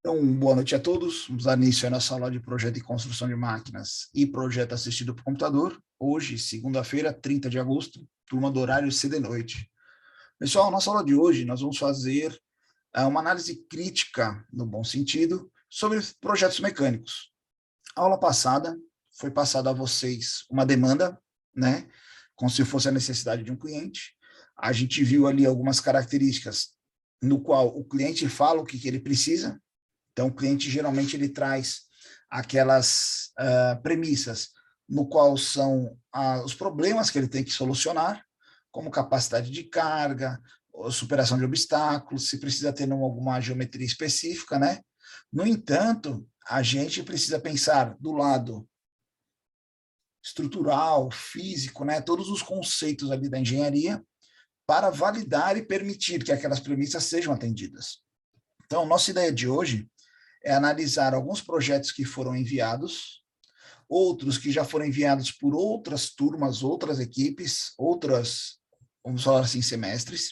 Então, boa noite a todos. Vamos dar início à nossa aula de projeto de construção de máquinas e projeto assistido por computador. Hoje, segunda-feira, 30 de agosto, turma do horário CD noite. Pessoal, nossa aula de hoje nós vamos fazer uma análise crítica, no bom sentido, sobre projetos mecânicos. A aula passada foi passada a vocês uma demanda, né, como se fosse a necessidade de um cliente. A gente viu ali algumas características no qual o cliente fala o que ele precisa. Então, o cliente geralmente ele traz aquelas premissas no qual são os problemas que ele tem que solucionar, como capacidade de carga, superação de obstáculos, se precisa ter alguma geometria específica, né? No entanto, a gente precisa pensar do lado estrutural, físico, né? Todos os conceitos ali da engenharia para validar e permitir que aquelas premissas sejam atendidas. Então, nossa ideia de hoje é analisar alguns projetos que foram enviados, outros que já foram enviados por outras turmas, outras equipes, outras, vamos falar assim, semestres.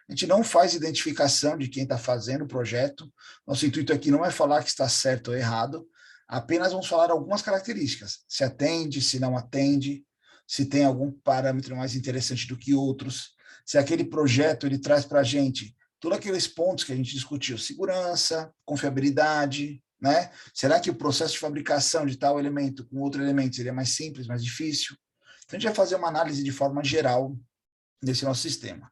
A gente não faz identificação de quem está fazendo o projeto. Nosso intuito aqui não é falar que está certo ou errado, apenas vamos falar algumas características. Se atende, se não atende, se tem algum parâmetro mais interessante do que outros, se aquele projeto ele traz para a gente todos aqueles pontos que a gente discutiu, segurança, confiabilidade, né? Será que o processo de fabricação de tal elemento com outro elemento seria mais simples, mais difícil? Então, a gente vai fazer uma análise de forma geral desse nosso sistema.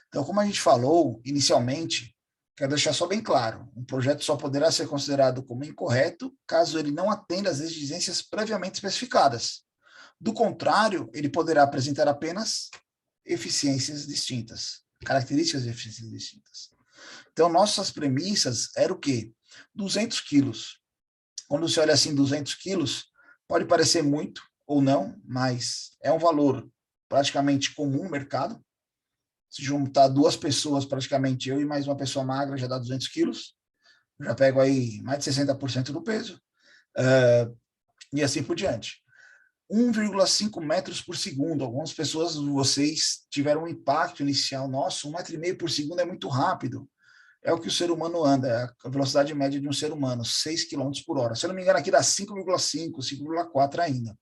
Então, como a gente falou inicialmente, quero deixar só bem claro, um projeto só poderá ser considerado como incorreto caso ele não atenda às exigências previamente especificadas. Do contrário, ele poderá apresentar apenas eficiências distintas, características de eficiências distintas. Então, nossas premissas eram o quê? 200 quilos. Quando você olha assim, 200 quilos, pode parecer muito ou não, mas é um valor praticamente comum no mercado. Se juntar duas pessoas, praticamente eu e mais uma pessoa magra, já dá 200 quilos. Eu já pego aí mais de 60% do peso. E assim por diante. 1,5 metros por segundo. Algumas pessoas, vocês tiveram um impacto inicial. Nossa, 1,5 metro por segundo é muito rápido. É o que o ser humano anda, é a velocidade média de um ser humano, 6 quilômetros por hora. Se eu não me engano, aqui dá 5,5, 5,4 ainda.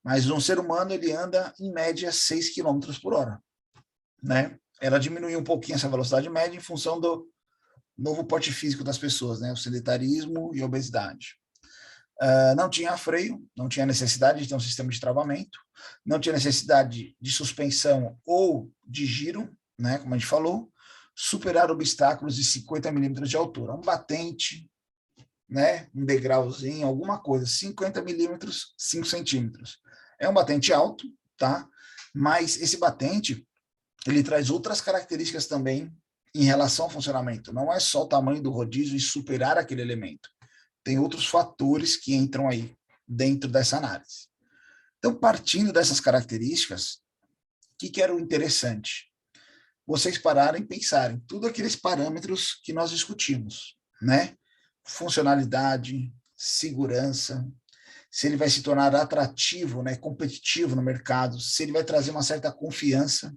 Mas um ser humano, ele anda, em média, 6 quilômetros por hora. Né? Ela diminuiu um pouquinho essa velocidade média em função do novo porte físico das pessoas, né? O sedentarismo e a obesidade. Não tinha freio, não tinha necessidade de ter um sistema de travamento, não tinha necessidade de suspensão ou de giro, né, como a gente falou, superar obstáculos de 50 milímetros de altura, um batente, né, um degrauzinho, alguma coisa, 50 milímetros, 5 centímetros. É um batente alto, tá? Mas esse batente, ele traz outras características também em relação ao funcionamento. Não é só o tamanho do rodízio e superar aquele elemento. Tem outros fatores que entram aí dentro dessa análise. Então, partindo dessas características, o que era o interessante? Vocês pararem e pensarem tudo aqueles parâmetros que nós discutimos, né? Funcionalidade, segurança, se ele vai se tornar atrativo, né, competitivo no mercado, se ele vai trazer uma certa confiança,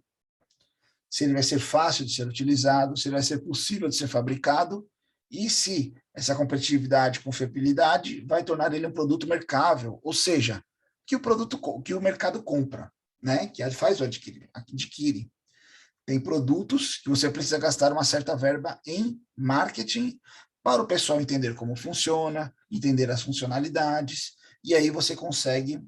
se ele vai ser fácil de ser utilizado, se ele vai ser possível de ser fabricado, e se essa competitividade, confiabilidade, vai tornar ele um produto mercável, ou seja, que o mercado compra, né? Que faz o adquire. Tem produtos que você precisa gastar uma certa verba em marketing para o pessoal entender como funciona, entender as funcionalidades, e aí você consegue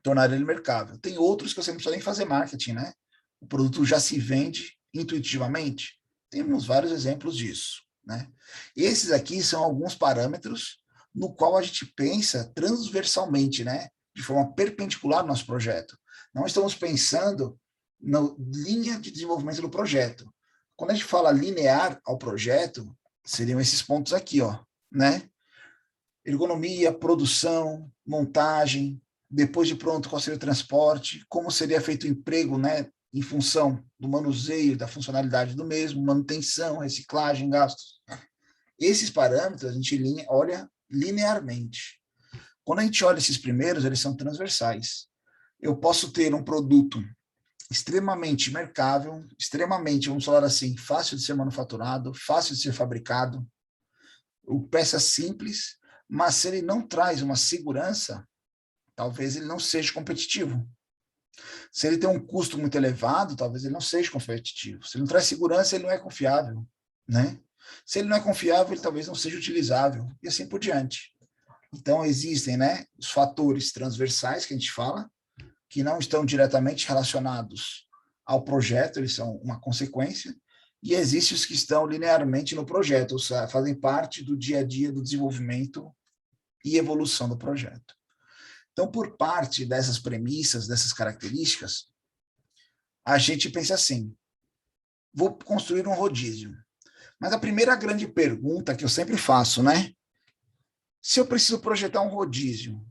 tornar ele mercável. Tem outros que você não precisa nem fazer marketing, né? O produto já se vende intuitivamente. Temos vários exemplos disso, né? Esses aqui são alguns parâmetros no qual a gente pensa transversalmente, né? De forma perpendicular no nosso projeto. Não estamos pensando na linha de desenvolvimento do projeto. Quando a gente fala linear ao projeto, seriam esses pontos aqui, ó, né? Ergonomia, produção, montagem, depois de pronto, qual seria o transporte, como seria feito o emprego, né, em função do manuseio, da funcionalidade do mesmo, manutenção, reciclagem, gastos. Esses parâmetros a gente olha linearmente. Quando a gente olha esses primeiros, eles são transversais. Eu posso ter um produto extremamente mercável, extremamente, vamos falar assim, fácil de ser manufaturado, fácil de ser fabricado, O peça simples, mas se ele não traz uma segurança, talvez ele não seja competitivo. Se ele tem um custo muito elevado, talvez ele não seja competitivo. Se ele não traz segurança, ele não é confiável, né? Se ele não é confiável, ele talvez não seja utilizável, e assim por diante. Então, existem, né, os fatores transversais que a gente fala, que não estão diretamente relacionados ao projeto, eles são uma consequência, e existem os que estão linearmente no projeto, ou seja, fazem parte do dia a dia do desenvolvimento e evolução do projeto. Então, por parte dessas premissas, dessas características, a gente pensa assim, vou construir um rodízio. Mas a primeira grande pergunta que eu sempre faço, né? Se eu preciso projetar um rodízio,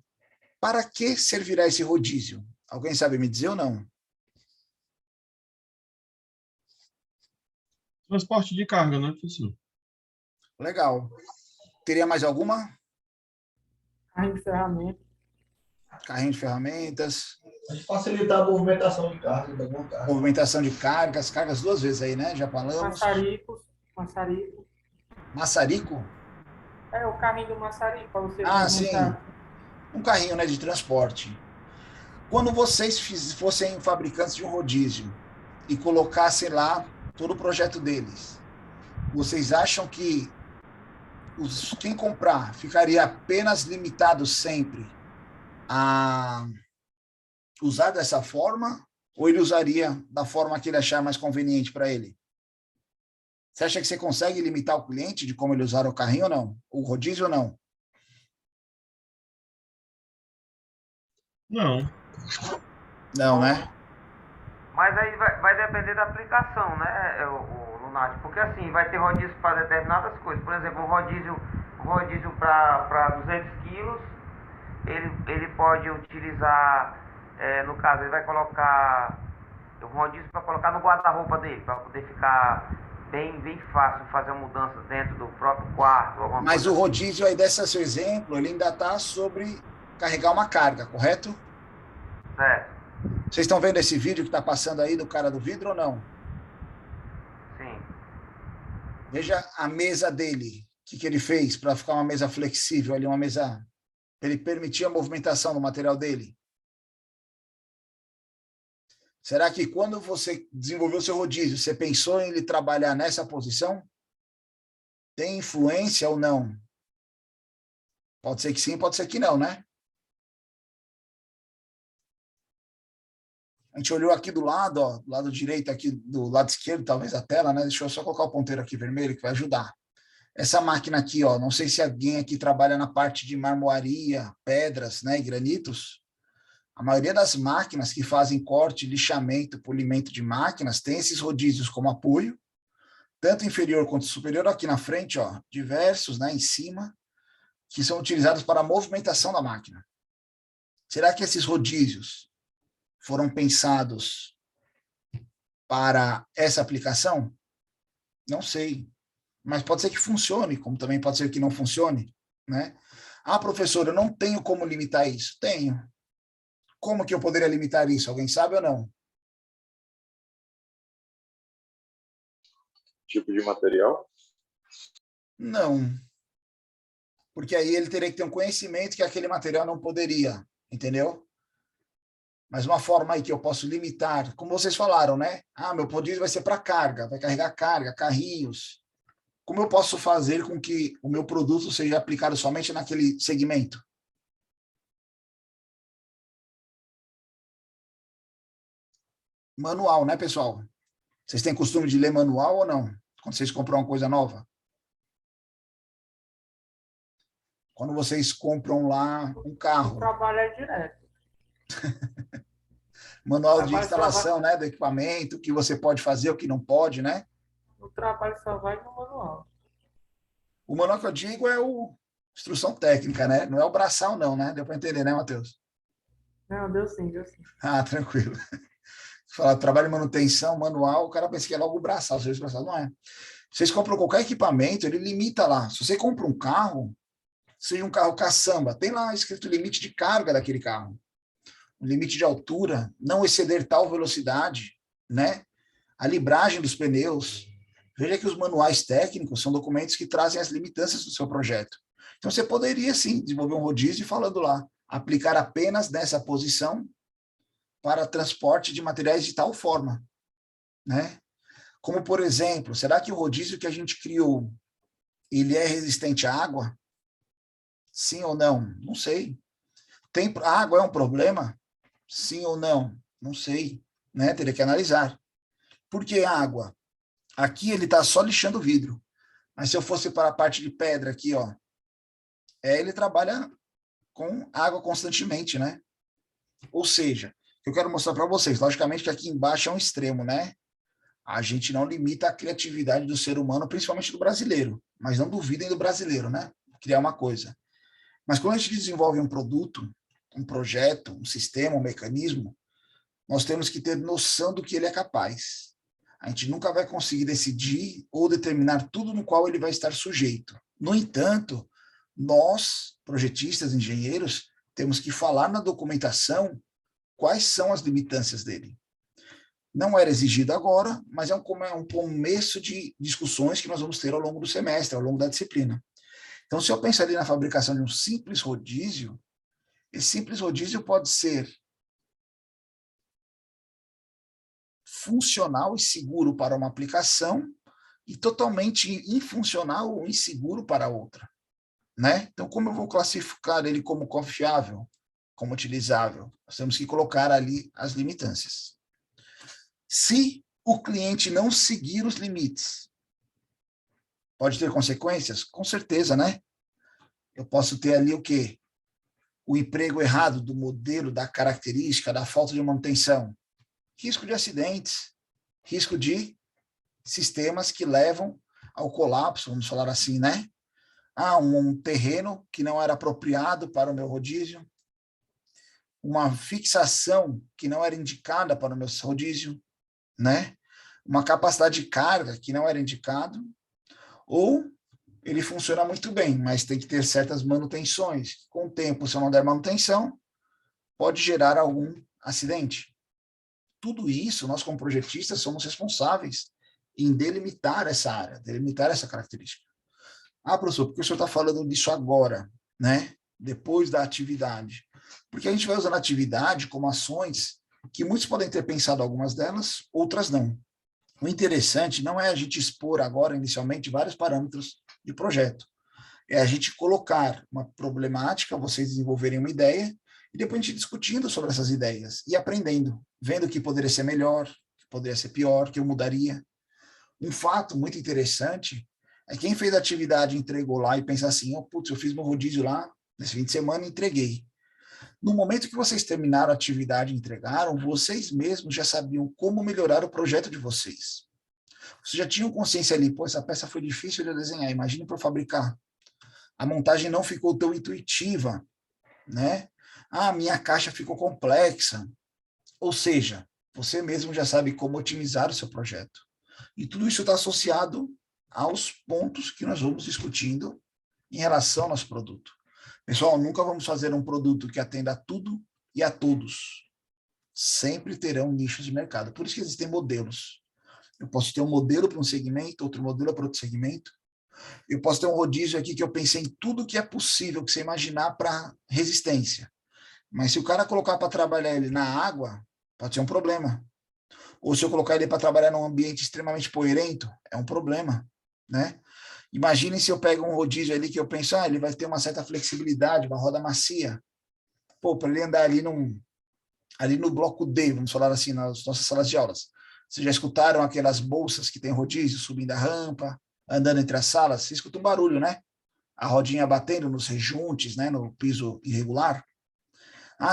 para que servirá esse rodízio? Alguém sabe me dizer ou não? Transporte de carga, né, professor? Legal. Teria mais alguma? Carrinho de ferramenta. Carrinho de ferramentas, De facilitar a movimentação de carga, de alguma carga. movimentação de cargas, cargas duas vezes aí, né? Já falamos. Maçarico. Maçarico? É o carrinho do maçarico, para você Sim. movimentar. Um carrinho, né, de transporte. Quando vocês fossem fabricantes de um rodízio e colocassem lá todo o projeto deles, vocês acham que quem comprar ficaria apenas limitado sempre a usar dessa forma, ou ele usaria da forma que ele achar mais conveniente para ele? Você acha que você consegue limitar o cliente de como ele usar o carrinho ou não? O rodízio ou não? Não. Não, né? Mas aí vai depender da aplicação, né, o Lunati? Porque assim, vai ter rodízio para determinadas coisas. Por exemplo, um rodízio para 200 quilos, ele pode utilizar, no caso, ele vai colocar um rodízio para colocar no guarda-roupa dele, para poder ficar bem fácil fazer uma mudança dentro do próprio quarto. Mas o rodízio aí, desse seu exemplo, ele ainda está sobre carregar uma carga, correto? Certo. Vocês estão vendo esse vídeo que está passando aí do cara do vidro ou não? Sim. Veja a mesa dele. O que ele fez para ficar uma mesa flexível ali, uma mesa... Ele permitia a movimentação do material dele. Será que quando você desenvolveu seu rodízio, você pensou em ele trabalhar nessa posição? Tem influência ou não? Pode ser que sim, pode ser que não, né? A gente olhou aqui do lado, ó, do lado direito, aqui do lado esquerdo, talvez a tela, né? Deixa eu só colocar o ponteiro aqui vermelho, que vai ajudar. Essa máquina aqui, ó, não sei se alguém aqui trabalha na parte de marmoaria, pedras, né, e granitos. A maioria das máquinas que fazem corte, lixamento, polimento de máquinas tem esses rodízios como apoio, tanto inferior quanto superior, aqui na frente, ó, diversos, né, em cima, que são utilizados para a movimentação da máquina. Será que esses rodízios foram pensados para essa aplicação? Não sei. Mas pode ser que funcione, como também pode ser que não funcione, né? Ah, professor, eu não tenho como limitar isso. Tenho. Como que eu poderia limitar isso? Alguém sabe ou não? Tipo de material? Não. Porque aí ele teria que ter um conhecimento que aquele material não poderia, entendeu? Mas uma forma aí que eu posso limitar, como vocês falaram, né? Ah, meu rodízio vai ser para carga, vai carregar carga, carrinhos. Como eu posso fazer com que o meu produto seja aplicado somente naquele segmento? Manual, né, pessoal? Vocês têm costume de ler manual ou não? Quando vocês compram uma coisa nova? Quando vocês compram lá um carro. O trabalho é direto. Manual de instalação, né, do equipamento, o que você pode fazer, o que não pode, né? O trabalho só vai no manual. O manual que eu digo é o instrução técnica, né? Não é o braçal, não, né? Deu para entender, né, Matheus? Não, deu sim, deu sim. Ah, tranquilo. Falar trabalho de manutenção manual, o cara pensa que é logo o braçal, o serviço braçal, não é. Vocês compram qualquer equipamento, ele limita lá. Se você compra um carro, seja um carro caçamba, tem lá escrito limite de carga daquele carro. O limite de altura, não exceder tal velocidade, né? A libragem dos pneus, Veja que os manuais técnicos são documentos que trazem as limitâncias do seu projeto. Então, você poderia, sim, desenvolver um rodízio falando lá, aplicar apenas nessa posição para transporte de materiais de tal forma, né? Como, por exemplo, será que o rodízio que a gente criou, ele é resistente à água? Sim ou não? Não sei. A água é um problema? Sim ou não? Não sei, né? Teria que analisar. Por que a água? Aqui ele está só lixando o vidro. Mas se eu fosse para a parte de pedra aqui, ó, ele trabalha com água constantemente, né? Ou seja, eu quero mostrar para vocês, logicamente que aqui embaixo é um extremo, né? A gente não limita a criatividade do ser humano, principalmente do brasileiro, mas não duvidem do brasileiro, né? Criar uma coisa. Mas quando a gente desenvolve um produto, um projeto, um sistema, um mecanismo, nós temos que ter noção do que ele é capaz. A gente nunca vai conseguir decidir ou determinar tudo no qual ele vai estar sujeito. No entanto, nós, projetistas, engenheiros, temos que falar na documentação quais são as limitâncias dele. Não era exigido agora, mas é um começo de discussões que nós vamos ter ao longo do semestre, ao longo da disciplina. Então, se eu pensar ali na fabricação de um simples rodízio, esse simples rodízio pode ser funcional e seguro para uma aplicação e totalmente infuncional ou inseguro para outra, né? Então, como eu vou classificar ele como confiável, como utilizável? Nós temos que colocar ali as limitâncias. Se o cliente não seguir os limites, pode ter consequências? Com certeza, né? Eu posso ter ali o quê? O emprego errado do modelo, da característica, da falta de manutenção. Risco de acidentes, risco de sistemas que levam ao colapso, vamos falar assim, né? Um terreno que não era apropriado para o meu rodízio, uma fixação que não era indicada para o meu rodízio, né? Uma capacidade de carga que não era indicado, ou ele funciona muito bem, mas tem que ter certas manutenções. Com o tempo, se eu não der manutenção, pode gerar algum acidente. Tudo isso, nós como projetistas somos responsáveis em delimitar essa área, delimitar essa característica. Professor, por que o senhor está falando disso agora, né? Depois da atividade? Porque a gente vai usando a atividade como ações que muitos podem ter pensado algumas delas, outras não. O interessante não é a gente expor agora, inicialmente, vários parâmetros de projeto. É a gente colocar uma problemática, vocês desenvolverem uma ideia, e depois a gente discutindo sobre essas ideias e aprendendo, vendo o que poderia ser melhor, o que poderia ser pior, o que eu mudaria. Um fato muito interessante é quem fez a atividade entregou lá e pensa assim, putz, eu fiz meu rodízio lá, nesse fim de semana e entreguei. No momento que vocês terminaram a atividade e entregaram, vocês mesmos já sabiam como melhorar o projeto de vocês. Vocês já tinham consciência ali, essa peça foi difícil de desenhar, imagine para fabricar. A montagem não ficou tão intuitiva, né? Minha caixa ficou complexa. Ou seja, você mesmo já sabe como otimizar o seu projeto. E tudo isso está associado aos pontos que nós vamos discutindo em relação ao nosso produto. Pessoal, nunca vamos fazer um produto que atenda a tudo e a todos. Sempre terão nichos de mercado. Por isso que existem modelos. Eu posso ter um modelo para um segmento, outro modelo para outro segmento. Eu posso ter um rodízio aqui que eu pensei em tudo que é possível, que você imaginar para resistência. Mas se o cara colocar para trabalhar ele na água, pode ser um problema. Ou se eu colocar ele para trabalhar num ambiente extremamente poeirento, é um problema, né? Imaginem se eu pego um rodízio ali que eu penso, ele vai ter uma certa flexibilidade, uma roda macia. Para ele andar ali no bloco D, vamos falar assim, nas nossas salas de aulas. Vocês já escutaram aquelas bolsas que tem rodízio, subindo a rampa, andando entre as salas? Você escuta um barulho, né? A rodinha batendo nos rejuntes, né? No piso irregular.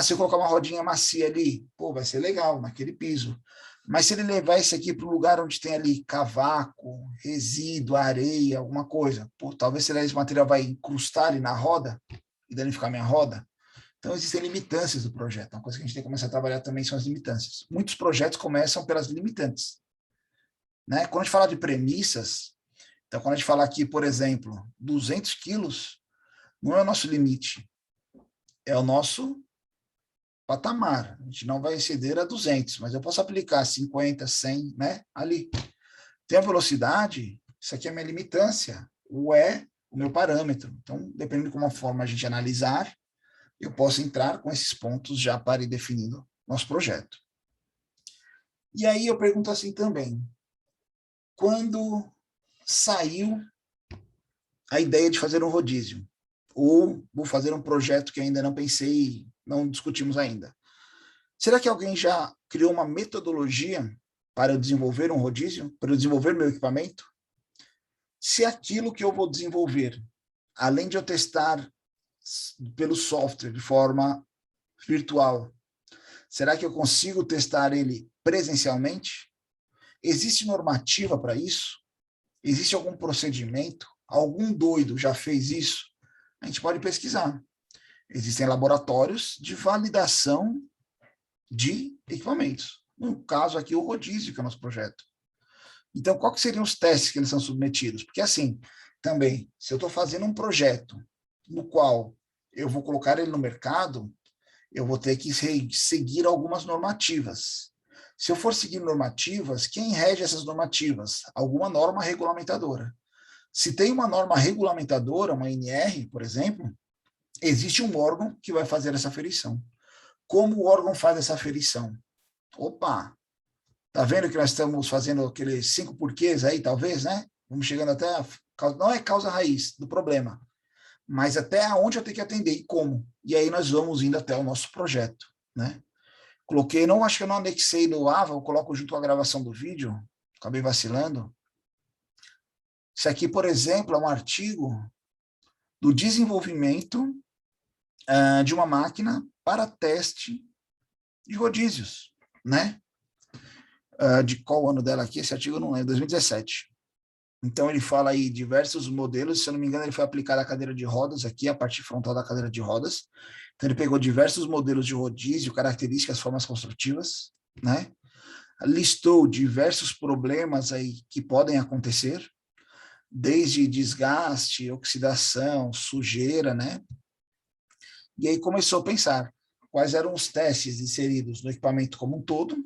Se eu colocar uma rodinha macia ali, vai ser legal naquele piso. Mas se ele levar esse aqui para um lugar onde tem ali cavaco, resíduo, areia, alguma coisa, talvez esse material vai incrustar ali na roda e danificar minha roda. Então, existem limitâncias do projeto. Uma coisa que a gente tem que começar a trabalhar também são as limitâncias. Muitos projetos começam pelas limitantes, né? Quando a gente fala de premissas, então, quando a gente fala aqui, por exemplo, 200 quilos, não é o nosso limite, é o nosso patamar. A gente não vai exceder a 200, mas eu posso aplicar 50, 100, né? Ali. Tem a velocidade, isso aqui é a minha limitância, o é o meu parâmetro. Então, dependendo de como forma a gente analisar, eu posso entrar com esses pontos já para ir definindo nosso projeto. E aí eu pergunto assim também, quando saiu a ideia de fazer um rodízio, ou vou fazer um projeto que ainda não pensei, não discutimos ainda, será que alguém já criou uma metodologia para eu desenvolver um rodízio, para eu desenvolver meu equipamento? Se aquilo que eu vou desenvolver, além de eu testar pelo software de forma virtual, será que eu consigo testar ele presencialmente? Existe normativa para isso? Existe algum procedimento? Algum doido já fez isso? A gente pode pesquisar. Existem laboratórios de validação de equipamentos. No caso aqui, o rodízio, que é o nosso projeto. Então, quais seriam os testes que eles são submetidos? Porque, assim, também, se eu estou fazendo um projeto no qual eu vou colocar ele no mercado, eu vou ter que seguir algumas normativas. Se eu for seguir normativas, quem rege essas normativas? Alguma norma regulamentadora. Se tem uma norma regulamentadora, uma NR, por exemplo, existe um órgão que vai fazer essa aferição. Como o órgão faz essa aferição? Opa! Tá vendo que nós estamos fazendo aqueles 5 porquês aí, talvez, né? Vamos chegando até não é causa raiz do problema, mas até onde eu tenho que atender e como. E aí nós vamos indo até o nosso projeto, né? Coloquei, não, acho que eu não anexei no AVA, eu coloco junto à gravação do vídeo, acabei vacilando. Isso aqui, por exemplo, é um artigo do desenvolvimento de uma máquina para teste de rodízios, né? De qual ano dela aqui? Esse artigo não é, 2017. Então, ele fala aí diversos modelos, se eu não me engano, ele foi aplicado à cadeira de rodas aqui, a parte frontal da cadeira de rodas. Então, ele pegou diversos modelos de rodízio, características, formas construtivas, né? Listou diversos problemas aí que podem acontecer, desde desgaste, oxidação, sujeira, né? E aí começou a pensar quais eram os testes inseridos no equipamento como um todo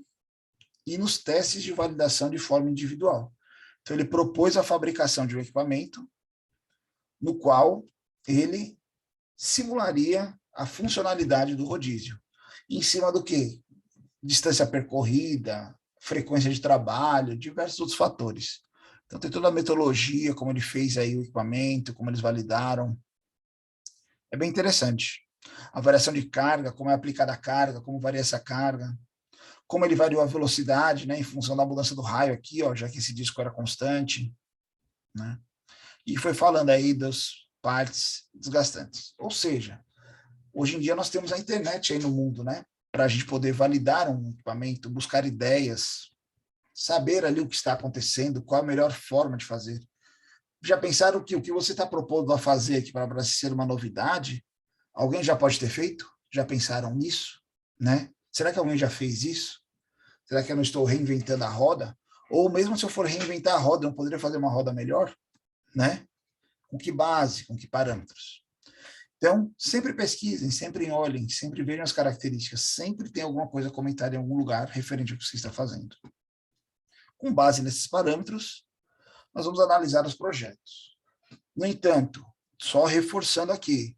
e nos testes de validação de forma individual. Então, ele propôs a fabricação de um equipamento no qual ele simularia a funcionalidade do rodízio. Em cima do quê? Distância percorrida, frequência de trabalho, diversos outros fatores. Então, tem toda a metodologia, como ele fez aí o equipamento, como eles validaram. É bem interessante. A variação de carga, como é aplicada a carga, como varia essa carga, como ele variou a velocidade, né, em função da mudança do raio aqui, ó, já que esse disco era constante, né? E foi falando aí das partes desgastantes. Ou seja, hoje em dia nós temos a internet aí no mundo, né, para a gente poder validar um equipamento, buscar ideias, saber ali o que está acontecendo, qual a melhor forma de fazer. Já pensaram que o que você está propondo a fazer aqui para ser uma novidade, alguém já pode ter feito? Já pensaram nisso, né? Será que alguém já fez isso? Será que eu não estou reinventando a roda? Ou mesmo se eu for reinventar a roda, eu não poderia fazer uma roda melhor? Né? Com que base, com que parâmetros? Então, sempre pesquisem, sempre olhem, sempre vejam as características, sempre tem alguma coisa comentada em algum lugar referente ao que você está fazendo. Com base nesses parâmetros, nós vamos analisar os projetos. No entanto, só reforçando aqui,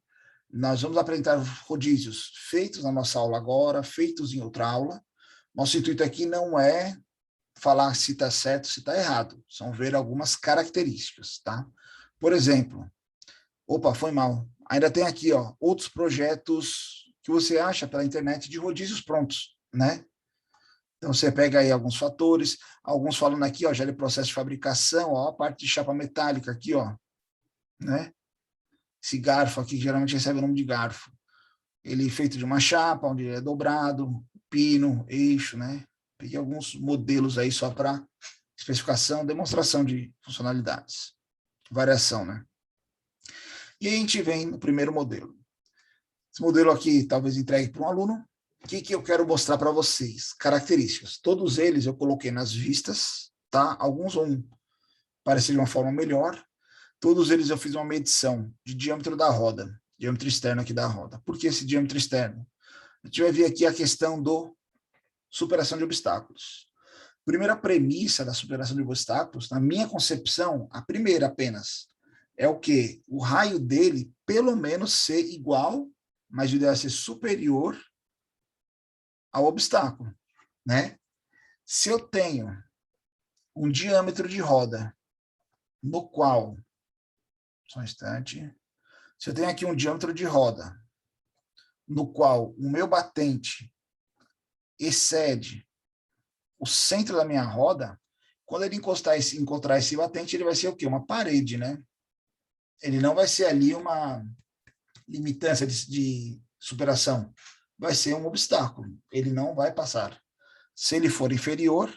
nós vamos apresentar rodízios feitos na nossa aula agora, feitos em outra aula. Nosso intuito aqui não é falar se está certo, se está errado. São ver algumas características, tá? Por exemplo, opa, foi mal. Ainda tem aqui, ó, outros projetos que você acha pela internet de rodízios prontos, né? Então, você pega aí alguns fatores, alguns falando aqui, ó, já de processo de fabricação, ó, a parte de chapa metálica aqui, ó, né? Esse garfo aqui, que geralmente recebe o nome de garfo. Ele é feito de uma chapa, onde ele é dobrado, pino, eixo, né? Peguei alguns modelos aí só para especificação, demonstração de funcionalidades. Variação, né? E aí a gente vem no primeiro modelo. Esse modelo aqui, talvez entregue para um aluno. O que eu quero mostrar para vocês? Características. Todos eles eu coloquei nas vistas, tá? Alguns vão parecer de uma forma melhor. Todos eles eu fiz uma medição de diâmetro da roda, diâmetro externo aqui da roda. Por que esse diâmetro externo? A gente vai ver aqui a questão do superação de obstáculos. Primeira premissa da superação de obstáculos, na minha concepção, a primeira apenas, é o quê? O raio dele, pelo menos, ser igual, mas o ideal é ser superior ao obstáculo, né? Se eu tenho um diâmetro de roda, no qual, só um instante, se eu tenho aqui um diâmetro de roda, no qual o meu batente excede o centro da minha roda, quando ele encontrar esse batente, ele vai ser o quê? Uma parede, né? Ele não vai ser ali uma limitância de superação. Vai ser um obstáculo. Ele não vai passar. Se ele for inferior,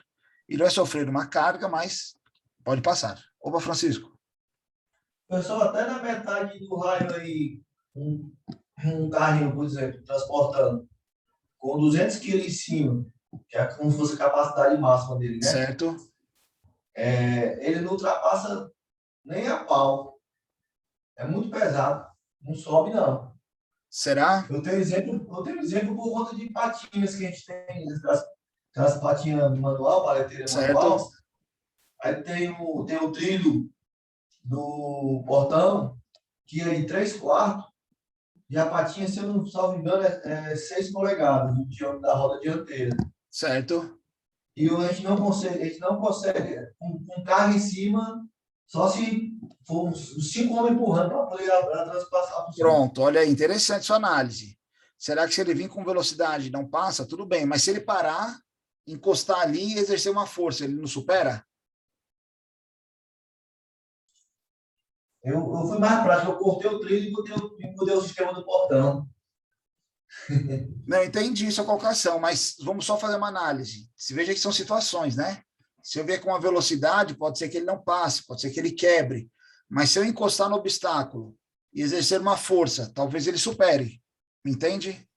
ele vai sofrer uma carga, mas pode passar. Opa, Francisco. Pessoal, até na metade do raio aí, um carrinho, por exemplo, transportando com 200 quilos em cima, que é como se fosse a capacidade máxima dele, né? Certo. Ele não ultrapassa nem a pau. É muito pesado. Não sobe, não. Será? Eu tenho exemplo por conta de patinhas que a gente tem, aquelas patinhas manual, paleteira manual. Certo. Aí tem o trilho do portão, que é de 3/4, e a patinha, se eu não salvo engano, é 6 polegadas, o diâmetro da roda dianteira. Certo. E a gente não consegue com carga em cima, só se for uns 5 homens empurrando para poder ela transpassar por cima. Pronto, olha aí, interessante sua análise. Será que se ele vir com velocidade não passa? Tudo bem, mas se ele parar, encostar ali e exercer uma força, ele não supera? Eu fui mais prático, eu cortei o trilho e mudei o sistema do portão. Não, entendi sua colocação, mas vamos só fazer uma análise. Se veja que são situações, né? Se eu ver com uma velocidade, pode ser que ele não passe, pode ser que ele quebre. Mas se eu encostar no obstáculo e exercer uma força, talvez ele supere. Entende?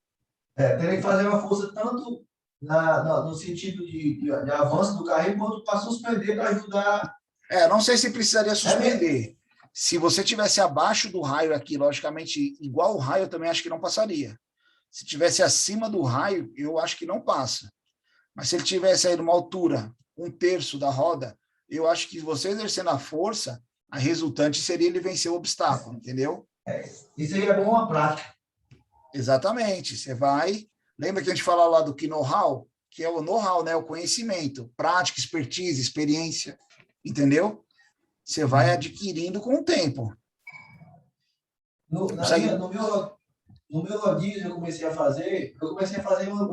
Teria que fazer uma força tanto no sentido de avanço do carrinho, quanto para suspender, para ajudar. Não sei se precisaria suspender. Se você tivesse abaixo do raio aqui, logicamente, igual o raio, eu também acho que não passaria. Se tivesse acima do raio, eu acho que não passa. Mas se ele tivesse aí numa altura, 1/3 da roda, eu acho que você exercendo a força, a resultante seria ele vencer o obstáculo, entendeu? Isso aí é bom uma prática. Exatamente. Você vai... Lembra que a gente fala lá do que know-how? Que é o know-how, né? O conhecimento, prática, expertise, experiência, entendeu? Você vai adquirindo com o tempo. No meu rodízio eu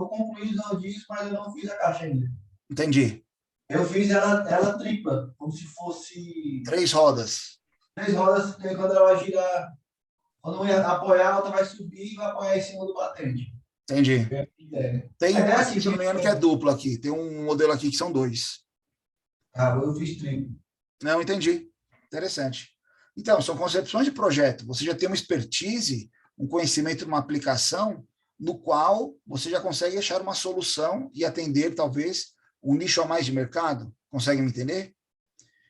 concluí os rodízios, mas eu não fiz a caixa ainda. Entendi. Eu fiz ela tripla, como se fosse 3 rodas. 3 rodas, que quando ela vai girar, quando eu apoiar, a outra vai subir e vai apoiar em cima do batente. Entendi. Tem um aqui, se não me engano, que é duplo. duplo aqui. Tem um modelo aqui que são 2. Eu fiz triplo. Não, entendi. Interessante. Então, são concepções de projeto. Você já tem uma expertise, um conhecimento de uma aplicação, no qual você já consegue achar uma solução e atender, talvez, um nicho a mais de mercado. Consegue me entender?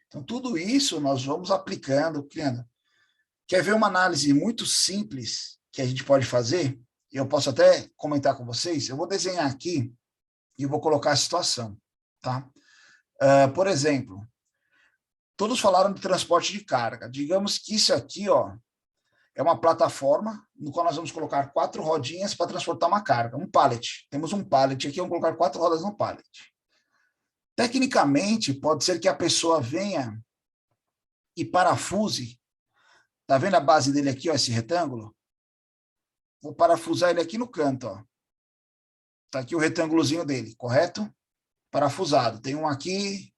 Então, tudo isso nós vamos aplicando, criando. Quer ver uma análise muito simples que a gente pode fazer? Eu posso até comentar com vocês. Eu vou desenhar aqui e vou colocar a situação. Tá? Por exemplo, todos falaram de transporte de carga. Digamos que isso aqui, ó, é uma plataforma no qual nós vamos colocar 4 rodinhas para transportar uma carga, um pallet. Temos um pallet aqui, vamos colocar 4 rodas no pallet. Tecnicamente, pode ser que a pessoa venha e parafuse. Tá vendo a base dele aqui, ó, esse retângulo? Vou parafusar ele aqui no canto, ó. Tá aqui o retângulozinho dele, correto? Parafusado. Tem um aqui,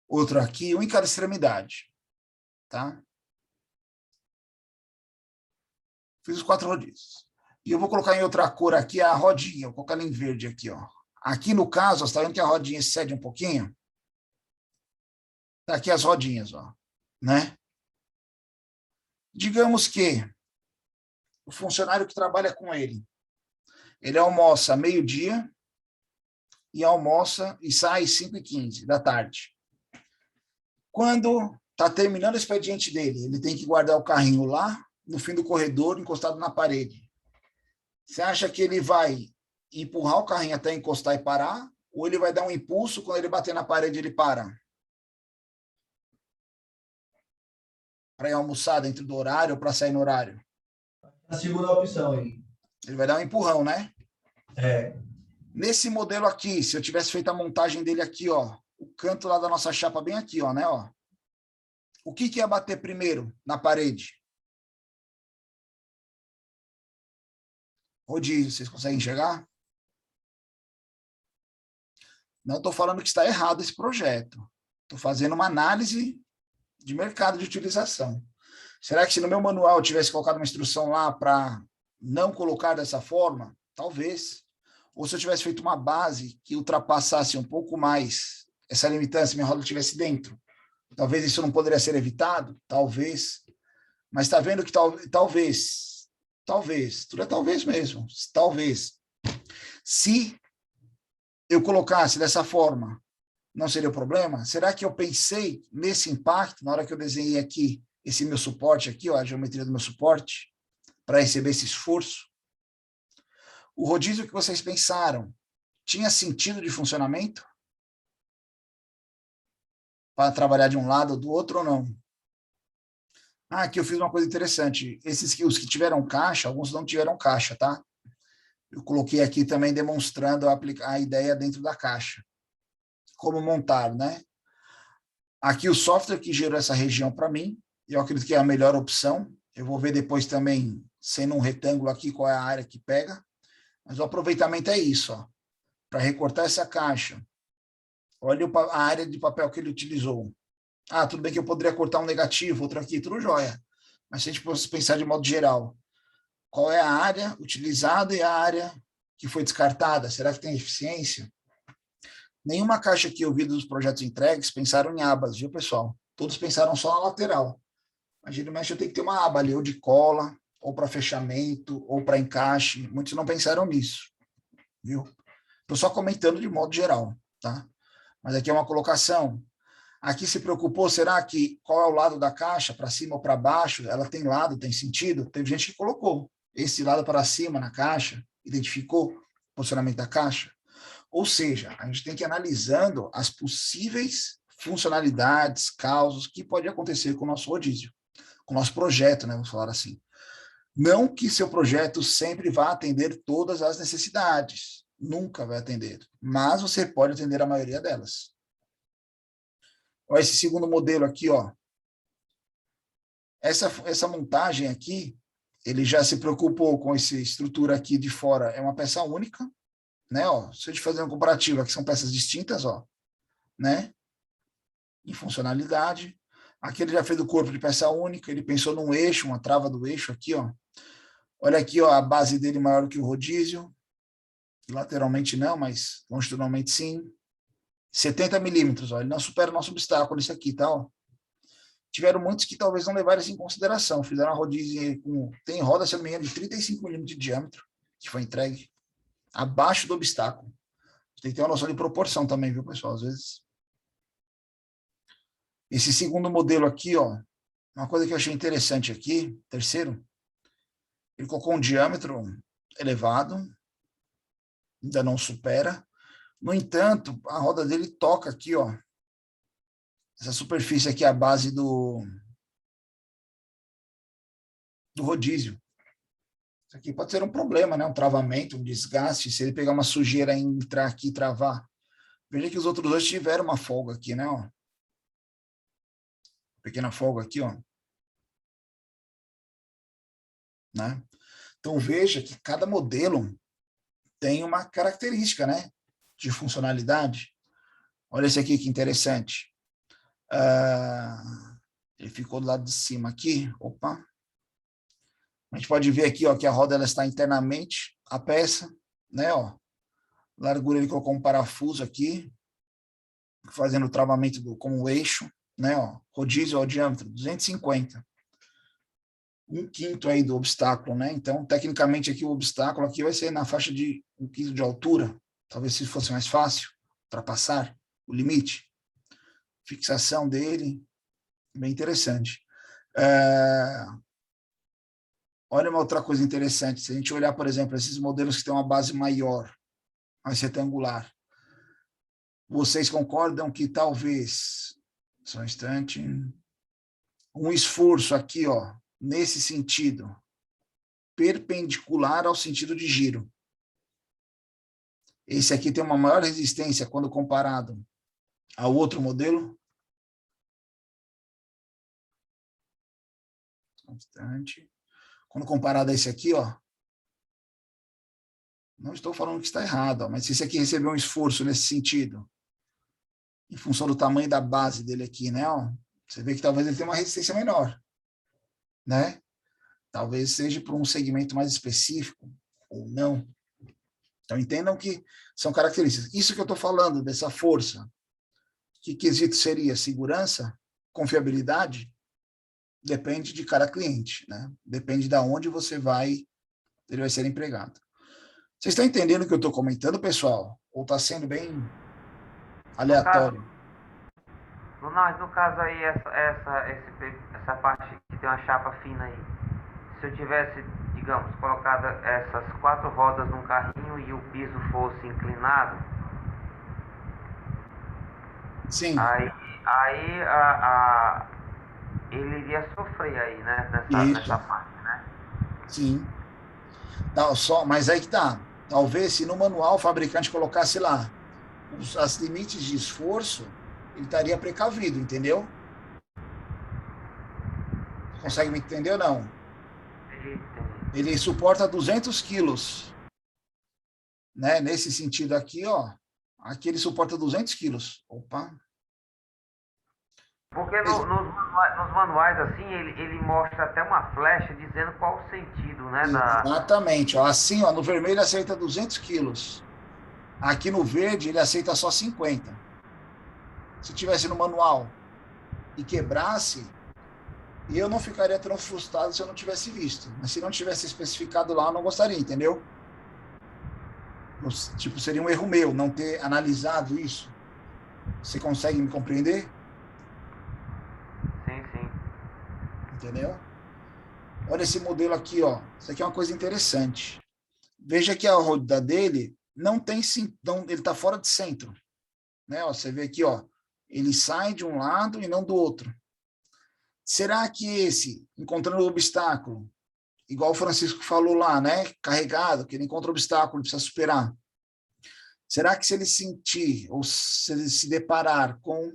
outro aqui, um em cada extremidade. Tá? Fiz os 4 rodízios. E eu vou colocar em outra cor aqui a rodinha, vou colocar ela em verde aqui, ó. Aqui no caso, você está vendo que a rodinha excede um pouquinho? Tá aqui as rodinhas, ó, né? Digamos que o funcionário que trabalha com ele almoça meio-dia e almoça e sai 5h15 da tarde. Quando está terminando o expediente dele, ele tem que guardar o carrinho lá no fim do corredor, encostado na parede. Você acha que ele vai empurrar o carrinho até encostar e parar? ou ele vai dar um impulso, quando ele bater na parede, ele para? Para ir almoçar dentro do horário ou para sair no horário? A segunda opção aí. Ele vai dar um empurrão, né? É. Nesse modelo aqui, se eu tivesse feito a montagem dele aqui, ó, o canto lá da nossa chapa bem aqui, ó, né, ó. O que ia bater primeiro na parede? Rodízio, vocês conseguem enxergar? Não estou falando que está errado esse projeto. Estou fazendo uma análise de mercado de utilização. Será que se no meu manual eu tivesse colocado uma instrução lá para não colocar dessa forma? Talvez. Ou se eu tivesse feito uma base que ultrapassasse um pouco mais essa limitância, minha roda estivesse dentro. Talvez isso não poderia ser evitado? Talvez. Mas está vendo que talvez, tudo é talvez mesmo, talvez. Se eu colocasse dessa forma, não seria o problema? Será que eu pensei nesse impacto na hora que eu desenhei aqui esse meu suporte aqui, ó, a geometria do meu suporte, para receber esse esforço? O rodízio que vocês pensaram tinha sentido de funcionamento? Para trabalhar de um lado ou do outro ou não? Ah, aqui eu fiz uma coisa interessante. Os que tiveram caixa, alguns não tiveram caixa, tá? Eu coloquei aqui também demonstrando a ideia dentro da caixa. Como montar, né? Aqui o software que gerou essa região para mim, eu acredito que é a melhor opção. Eu vou ver depois também, sendo um retângulo aqui, qual é a área que pega. Mas o aproveitamento é isso, ó. Para recortar essa caixa. Olha a área de papel que ele utilizou. Ah, tudo bem que eu poderia cortar um negativo, outro aqui, tudo jóia. Mas se a gente fosse pensar de modo geral, qual é a área utilizada e a área que foi descartada? Será que tem eficiência? Nenhuma caixa que eu vi dos projetos entregues pensaram em abas, viu, pessoal? Todos pensaram só na lateral. Mas geralmente eu tenho que ter uma aba ali, ou de cola, ou para fechamento, ou para encaixe. Muitos não pensaram nisso, viu? Estou só comentando de modo geral, tá? Mas aqui é uma colocação. Aqui se preocupou, será que qual é o lado da caixa, para cima ou para baixo? Ela tem lado, tem sentido? Teve gente que colocou esse lado para cima na caixa, identificou o posicionamento da caixa. Ou seja, a gente tem que ir analisando as possíveis funcionalidades, causas que pode acontecer com o nosso rodízio, com o nosso projeto, né? Vamos falar assim. Não que seu projeto sempre vá atender todas as necessidades, nunca vai atender, mas você pode atender a maioria delas. Olha esse segundo modelo aqui, ó. Essa montagem aqui, ele já se preocupou com essa estrutura aqui de fora, é uma peça única, né? Ó, se a gente fazer um comparativo, aqui são peças distintas, ó, né? Em funcionalidade. Aqui ele já fez o corpo de peça única, ele pensou num eixo, uma trava do eixo aqui, ó. Olha aqui, ó, a base dele maior que o rodízio. Lateralmente não, mas longitudinalmente sim. 70 milímetros, ó, ele não supera o nosso obstáculo, isso aqui, tá? Ó. Tiveram muitos que talvez não levaram isso em consideração, fizeram a rodízio com... Tem roda, se eu não me engano, de 35 milímetros de diâmetro, que foi entregue, abaixo do obstáculo. Tem que ter uma noção de proporção também, viu, pessoal? Às vezes. Esse segundo modelo aqui, ó, uma coisa que eu achei interessante aqui, terceiro, ele colocou um diâmetro elevado, ainda não supera. No entanto, a roda dele toca aqui, ó. Essa superfície aqui é a base do rodízio. Isso aqui pode ser um problema, né? Um travamento, um desgaste, se ele pegar uma sujeira e entrar aqui e travar. Veja que os outros dois tiveram uma folga aqui, né? Ó. Pequena folga aqui, ó. Né? Então, veja que cada modelo tem uma característica, né? De funcionalidade. Olha esse aqui que interessante. Ele ficou do lado de cima aqui. Opa. A gente pode ver aqui, ó, que a roda ela está internamente a peça, né? Ó. Largura ele colocou um parafuso aqui, fazendo o travamento com o eixo, né? Ó. Rodízio ao diâmetro 250. 1/5 aí do obstáculo, né? Então, tecnicamente aqui o obstáculo aqui vai ser na faixa de 1 quilo de altura. Talvez se fosse mais fácil ultrapassar o limite. Fixação dele, bem interessante. Olha uma outra coisa interessante. Se a gente olhar, por exemplo, esses modelos que têm uma base maior, mais retangular, vocês concordam que talvez, só um instante, um esforço aqui, ó, nesse sentido, perpendicular ao sentido de giro. Esse aqui tem uma maior resistência quando comparado ao outro modelo? Só um instante. Quando comparado a esse aqui, ó, não estou falando que está errado, ó, mas se esse aqui recebeu um esforço nesse sentido, em função do tamanho da base dele aqui, né? Ó, você vê que talvez ele tenha uma resistência menor, né? Talvez seja por um segmento mais específico, ou não. Então, entendam que são características. Isso que eu estou falando, dessa força, que quesito seria? Segurança? Confiabilidade? Depende de cada cliente, né? Depende de onde ele vai ser empregado. Vocês estão entendendo o que eu estou comentando, pessoal? Ou está sendo bem aleatório? No caso aí, essa parte que tem uma chapa fina aí, se eu tivesse, digamos, colocado essas 4 rodas num carrinho e o piso fosse inclinado, Sim. Aí ele iria sofrer aí, né? Nessa parte, né? Sim. Não, mas aí que tá. Talvez se no manual o fabricante colocasse lá os limites de esforço, ele estaria precavido, entendeu? Consegue me entender ou não? Entendi. Ele suporta 200 quilos. Né? Nesse sentido aqui, ó. Aqui ele suporta 200 quilos. Opa. Porque nos manuais, assim, ele mostra até uma flecha dizendo qual o sentido, né? Exatamente. Ó, assim, ó, no vermelho ele aceita 200 quilos. Aqui no verde ele aceita só 50. Se tivesse no manual e quebrasse, eu não ficaria tão frustrado se eu não tivesse visto. Mas se não tivesse especificado lá, eu não gostaria, entendeu? Tipo, seria um erro meu não ter analisado isso. Você consegue me compreender? Sim. Entendeu? Olha esse modelo aqui, ó. Isso aqui é uma coisa interessante. Veja que a roda dele não tem, ele está fora de centro, né? Ó, você vê aqui, ó, ele sai de um lado e não do outro. Será que esse, encontrando o obstáculo, igual o Francisco falou lá, né? Carregado, que ele encontra o obstáculo, ele precisa superar. Será que se ele sentir ou se ele se deparar com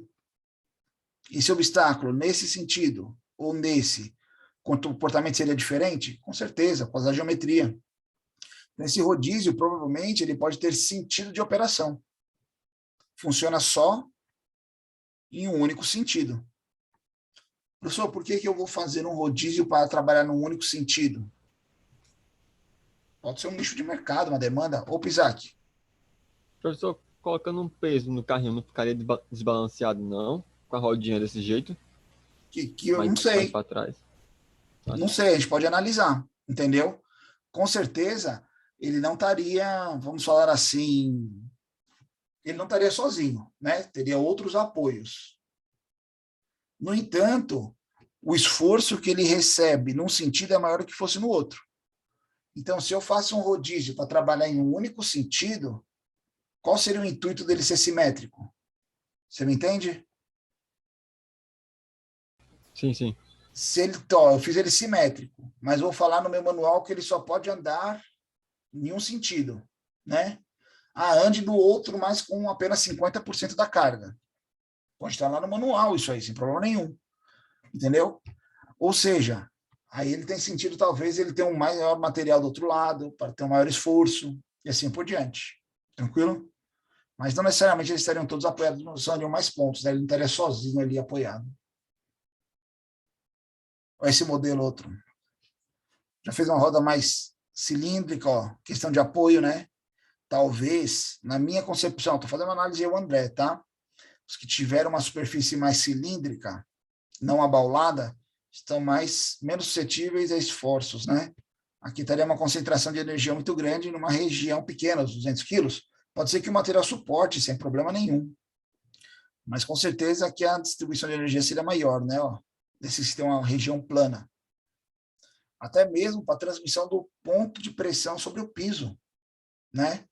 esse obstáculo nesse sentido ou nesse, o comportamento seria diferente? Com certeza, por causa da geometria. Nesse rodízio, provavelmente, ele pode ter sentido de operação. Funciona só em um único sentido. Professor, por que eu vou fazer um rodízio para trabalhar num único sentido? Pode ser um nicho de mercado, uma demanda. Ô, Pisac. Professor, colocando um peso no carrinho, não ficaria desbalanceado, não? Com a rodinha desse jeito? Que eu não sei. Mais para trás. Não sei, a gente pode analisar, entendeu? Com certeza, ele não estaria, vamos falar assim, ele não estaria sozinho, né? Teria outros apoios. No entanto, o esforço que ele recebe num sentido é maior do que fosse no outro. Então, se eu faço um rodízio para trabalhar em um único sentido, qual seria o intuito dele ser simétrico? Você me entende? Sim. Eu fiz ele simétrico, mas vou falar no meu manual que ele só pode andar em um sentido, né? Ande do outro, mas com apenas 50% da carga. Pode estar lá no manual isso aí, sem problema nenhum. Entendeu? Ou seja, aí ele tem sentido, talvez, ele tenha um maior material do outro lado, para ter um maior esforço, e assim por diante. Tranquilo? Mas não necessariamente eles estariam todos apoiados, não seriam mais pontos, né? Ele não estaria sozinho ali apoiado. Olha esse modelo outro. Já fez uma roda mais cilíndrica, ó, questão de apoio, né? Talvez, na minha concepção, estou fazendo uma análise eu, André, tá? Os que tiveram uma superfície mais cilíndrica, não abaulada, estão menos suscetíveis a esforços, né? Aqui estaria uma concentração de energia muito grande numa região pequena, os 200 quilos. Pode ser que o material suporte sem problema nenhum. Mas com certeza aqui a distribuição de energia seria maior, né? Ó, nesse sistema, uma região plana. Até mesmo para a transmissão do ponto de pressão sobre o piso, né?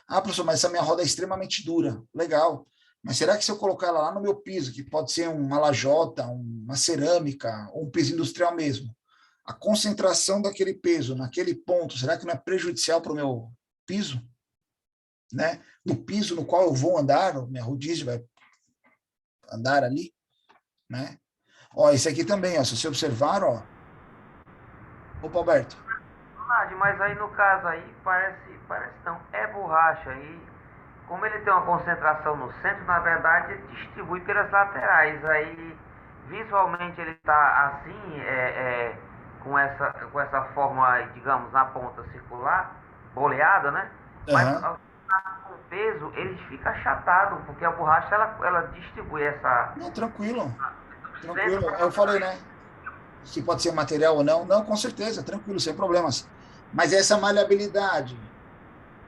Professor, mas essa minha roda é extremamente dura. Legal. Mas será que se eu colocar ela lá no meu piso, que pode ser uma lajota, uma cerâmica, ou um piso industrial mesmo, a concentração daquele peso naquele ponto, será que não é prejudicial para o meu piso? Né? No piso no qual eu vou andar, minha rodízio vai andar ali, né? Ó, esse aqui também, ó, se você observar, ó. Opa, Alberto. Mas aí no caso aí, parece não, é borracha aí. Como ele tem uma concentração no centro, na verdade ele distribui pelas laterais. Aí visualmente ele está assim, com essa forma, digamos, na ponta circular, boleada, né? Mas Uhum. com o peso ele fica achatado, porque a borracha ela distribui essa Não, tranquilo, centro tranquilo. para Eu falei, laterais. né? Se pode ser material ou não. Não, com certeza, tranquilo, sem problemas. Mas essa maleabilidade,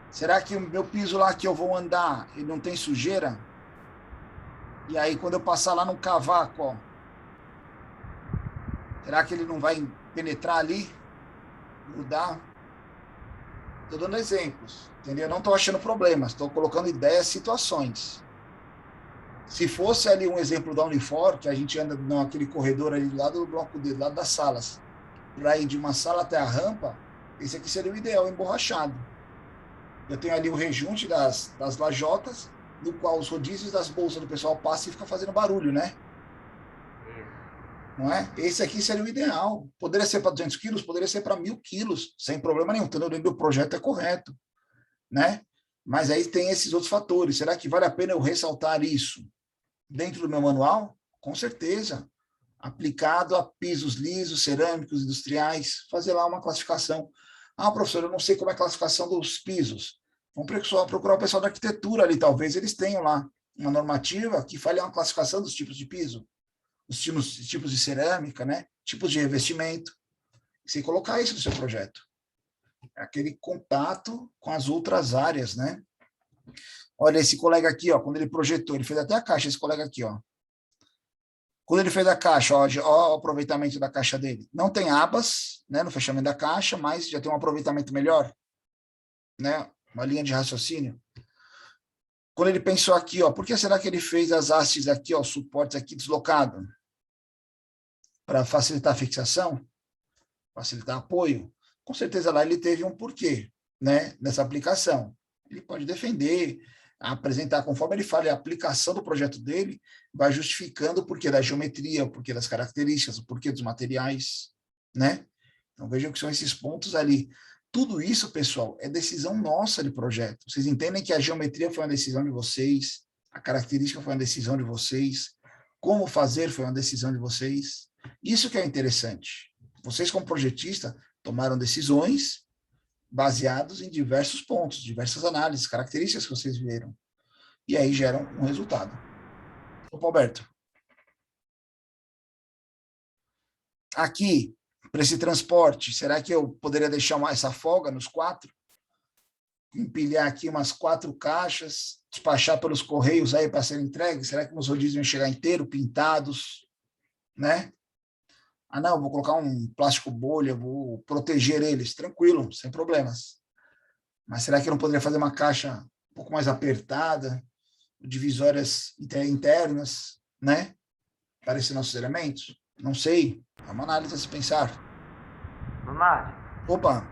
será que o meu piso lá que eu vou andar, ele não tem sujeira? E aí, quando eu passar lá no cavaco, ó, será que ele não vai penetrar ali, grudar? Estou dando exemplos, entendeu? Não estou achando problemas, estou colocando ideias, situações. Se fosse ali um exemplo da Unifor, que a gente anda naquele corredor ali do lado do bloco D, do lado das salas, para ir de uma sala até a rampa, esse aqui seria o ideal, emborrachado. Eu tenho ali o rejunte das lajotas, no qual os rodízios das bolsas do pessoal passam e fica fazendo barulho, né? Isso. Não é? Esse aqui seria o ideal. Poderia ser para 200 quilos, poderia ser para 1.000 quilos, sem problema nenhum. Então, dentro do projeto é correto, né? Mas aí tem esses outros fatores. Será que vale a pena eu ressaltar isso dentro do meu manual? Com certeza. Aplicado a pisos lisos, cerâmicos, industriais, fazer lá uma classificação. Ah, professor, eu não sei como é a classificação dos pisos. Vamos procurar o pessoal da arquitetura ali, talvez eles tenham lá uma normativa que fale uma classificação dos tipos de piso, os tipos de cerâmica, né? Tipos de revestimento. Você colocar isso no seu projeto. É aquele contato com as outras áreas, né? Olha, esse colega aqui, ó, quando ele projetou, ele fez até a caixa, esse colega aqui, ó. Quando ele fez a caixa, ó o aproveitamento da caixa dele. Não tem abas, né, no fechamento da caixa, mas já tem um aproveitamento melhor, né? Uma linha de raciocínio. Quando ele pensou aqui, ó, por que será que ele fez as hastes aqui, ó, os suportes aqui deslocado? Para facilitar a fixação, facilitar apoio. Com certeza lá ele teve um porquê, né, nessa aplicação. Ele pode defender, apresentar conforme ele fala, a aplicação do projeto dele vai justificando o porquê da geometria, o porquê das características, o porquê dos materiais, né? Então vejam que são esses pontos ali. Tudo isso, pessoal, é decisão nossa de projeto. Vocês entendem que a geometria foi uma decisão de vocês, a característica foi uma decisão de vocês, como fazer foi uma decisão de vocês. Isso que é interessante. Vocês, como projetista, tomaram decisões baseados em diversos pontos, diversas análises, características que vocês viram. E aí geram um resultado. Opa, Alberto. Aqui, para esse transporte, será que eu poderia deixar essa folga nos 4? Empilhar aqui umas 4 caixas, despachar pelos correios aí para serem entregues? Será que meus rodízios vão chegar inteiros, pintados, né? Ah, não, vou colocar um plástico bolha, vou proteger eles. Tranquilo, sem problemas. Mas será que eu não poderia fazer uma caixa um pouco mais apertada, divisórias internas, né? Para esses nossos elementos? Não sei. É uma análise a se pensar. Leonardo, Opa,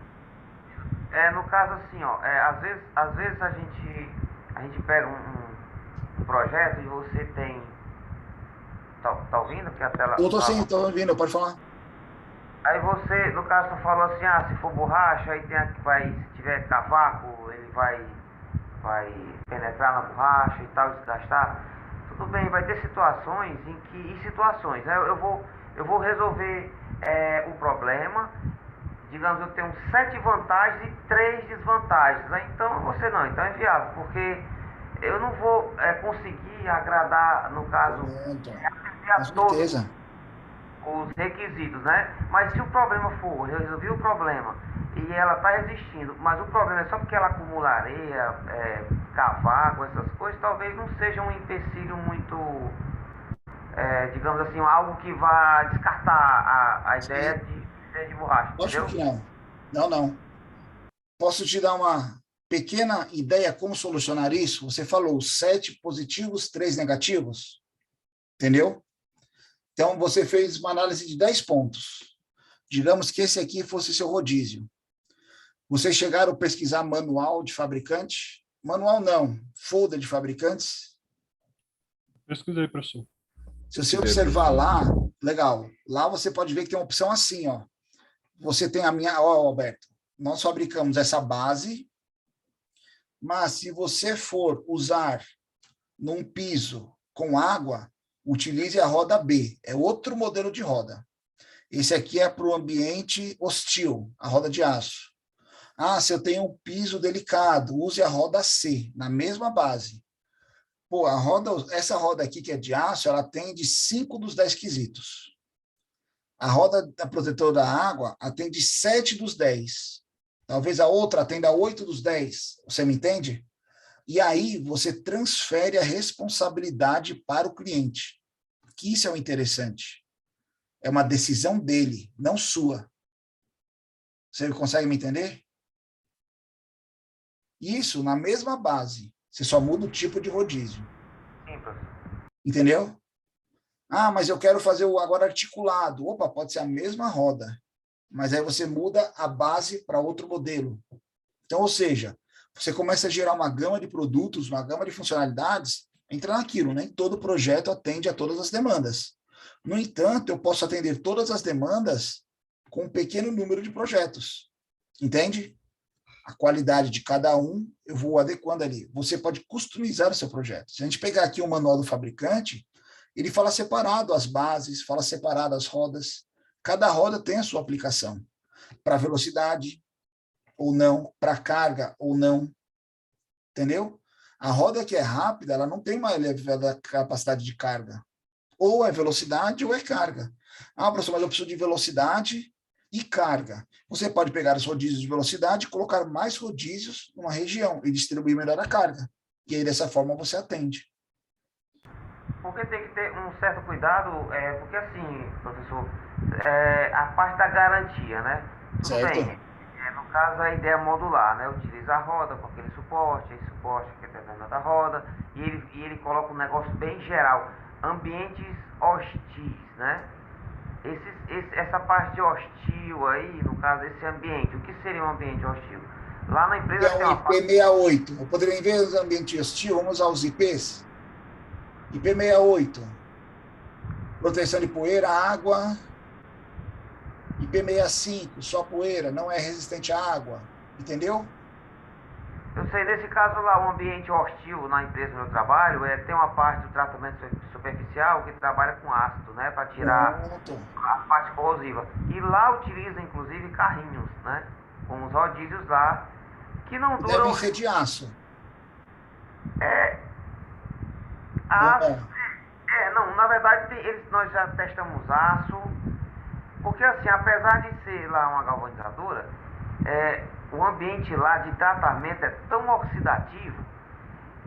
no caso assim, ó, às vezes a gente pega um projeto e você tem. Tá ouvindo? Que a tela. eu tô sim, tô ouvindo, pode falar. Aí você, no caso, você falou assim, se for borracha, aí se tiver cavaco, ele vai penetrar na borracha e tal, desgastar. Tudo bem, vai ter situações né, eu vou resolver o problema. Digamos, eu tenho 7 vantagens e 3 desvantagens. Né? Então você não, então é viável, porque eu não vou conseguir agradar, no caso, atender a Com todos certeza. os requisitos, né? Mas se o problema for, eu resolvi o problema e ela está existindo, mas o problema é só porque ela acumula areia, cavaco, essas coisas, talvez não seja um empecilho muito, digamos assim, algo que vá descartar a ideia de borracha, Lógico entendeu? que não. Não. Posso te dar Pequena ideia como solucionar isso? Você falou 7 positivos, 3 negativos. Entendeu? Então, você fez uma análise de 10 pontos. Digamos que esse aqui fosse seu rodízio. Vocês chegaram a pesquisar manual de fabricante? Manual não, folder de fabricantes. Pesquisei, professor. Se você observar lá, legal, lá você pode ver que tem uma opção assim, ó. Você tem a minha, ó, Alberto, nós fabricamos essa base, mas se você for usar num piso com água, utilize a roda B, é outro modelo de roda. Esse aqui é para o ambiente hostil, a roda de aço. Ah, se eu tenho um piso delicado, use a roda C, na mesma base. Pô, essa roda aqui que é de aço, ela atende 5 dos 10 quesitos. A roda da protetora da água atende 7 dos 10. Talvez a outra atenda 8 dos 10. Você me entende? E aí você transfere a responsabilidade para o cliente. Que isso é o interessante. É uma decisão dele, não sua. Você consegue me entender? Isso na mesma base. Você só muda o tipo de rodízio. Sim, professor. Entendeu? Ah, mas eu quero fazer o agora articulado. Opa, pode ser a mesma roda. Mas aí você muda a base para outro modelo. Então, ou seja, você começa a gerar uma gama de produtos, uma gama de funcionalidades, entra naquilo, nem todo projeto atende a todas as demandas. No entanto, eu posso atender todas as demandas com um pequeno número de projetos. Entende? A qualidade de cada um, eu vou adequando ali. Você pode customizar o seu projeto. Se a gente pegar aqui o manual do fabricante, ele fala separado as bases, fala separado as rodas. Cada roda tem a sua aplicação. Para velocidade ou não, para carga ou não. Entendeu? A roda que é rápida, ela não tem uma elevada capacidade de carga. Ou é velocidade ou é carga. Ah, professor, mas eu preciso de velocidade e carga. Você pode pegar os rodízios de velocidade e colocar mais rodízios numa região e distribuir melhor a carga. E aí, dessa forma, você atende. Porque tem que ter um certo cuidado, porque assim, professor, a parte da garantia, né? Tudo Certo. bem. No caso, a ideia é modular, né? Utiliza a roda com aquele suporte, esse suporte que é dentro da roda, e ele coloca um negócio bem geral. Ambientes hostis, né? Essa parte hostil aí, no caso, esse ambiente, o que seria um ambiente hostil? Lá na empresa É tem um uma parte... IP68. Eu poderia, em vez do ambiente hostil, vamos usar os IPs. IP68. Proteção de poeira, água. IP65, só poeira, não é resistente à água. Entendeu? Eu sei, nesse caso lá, o ambiente hostil na empresa onde eu trabalho, tem uma parte do tratamento superficial que trabalha com ácido, né? Para tirar Pronto. a parte corrosiva. E lá utiliza, inclusive, carrinhos, né? Com os rodízios lá, que não duram... Devem ser de aço. Aço, não, na verdade, nós já testamos aço, porque assim, apesar de ser lá uma galvanizadora, o ambiente lá de tratamento é tão oxidativo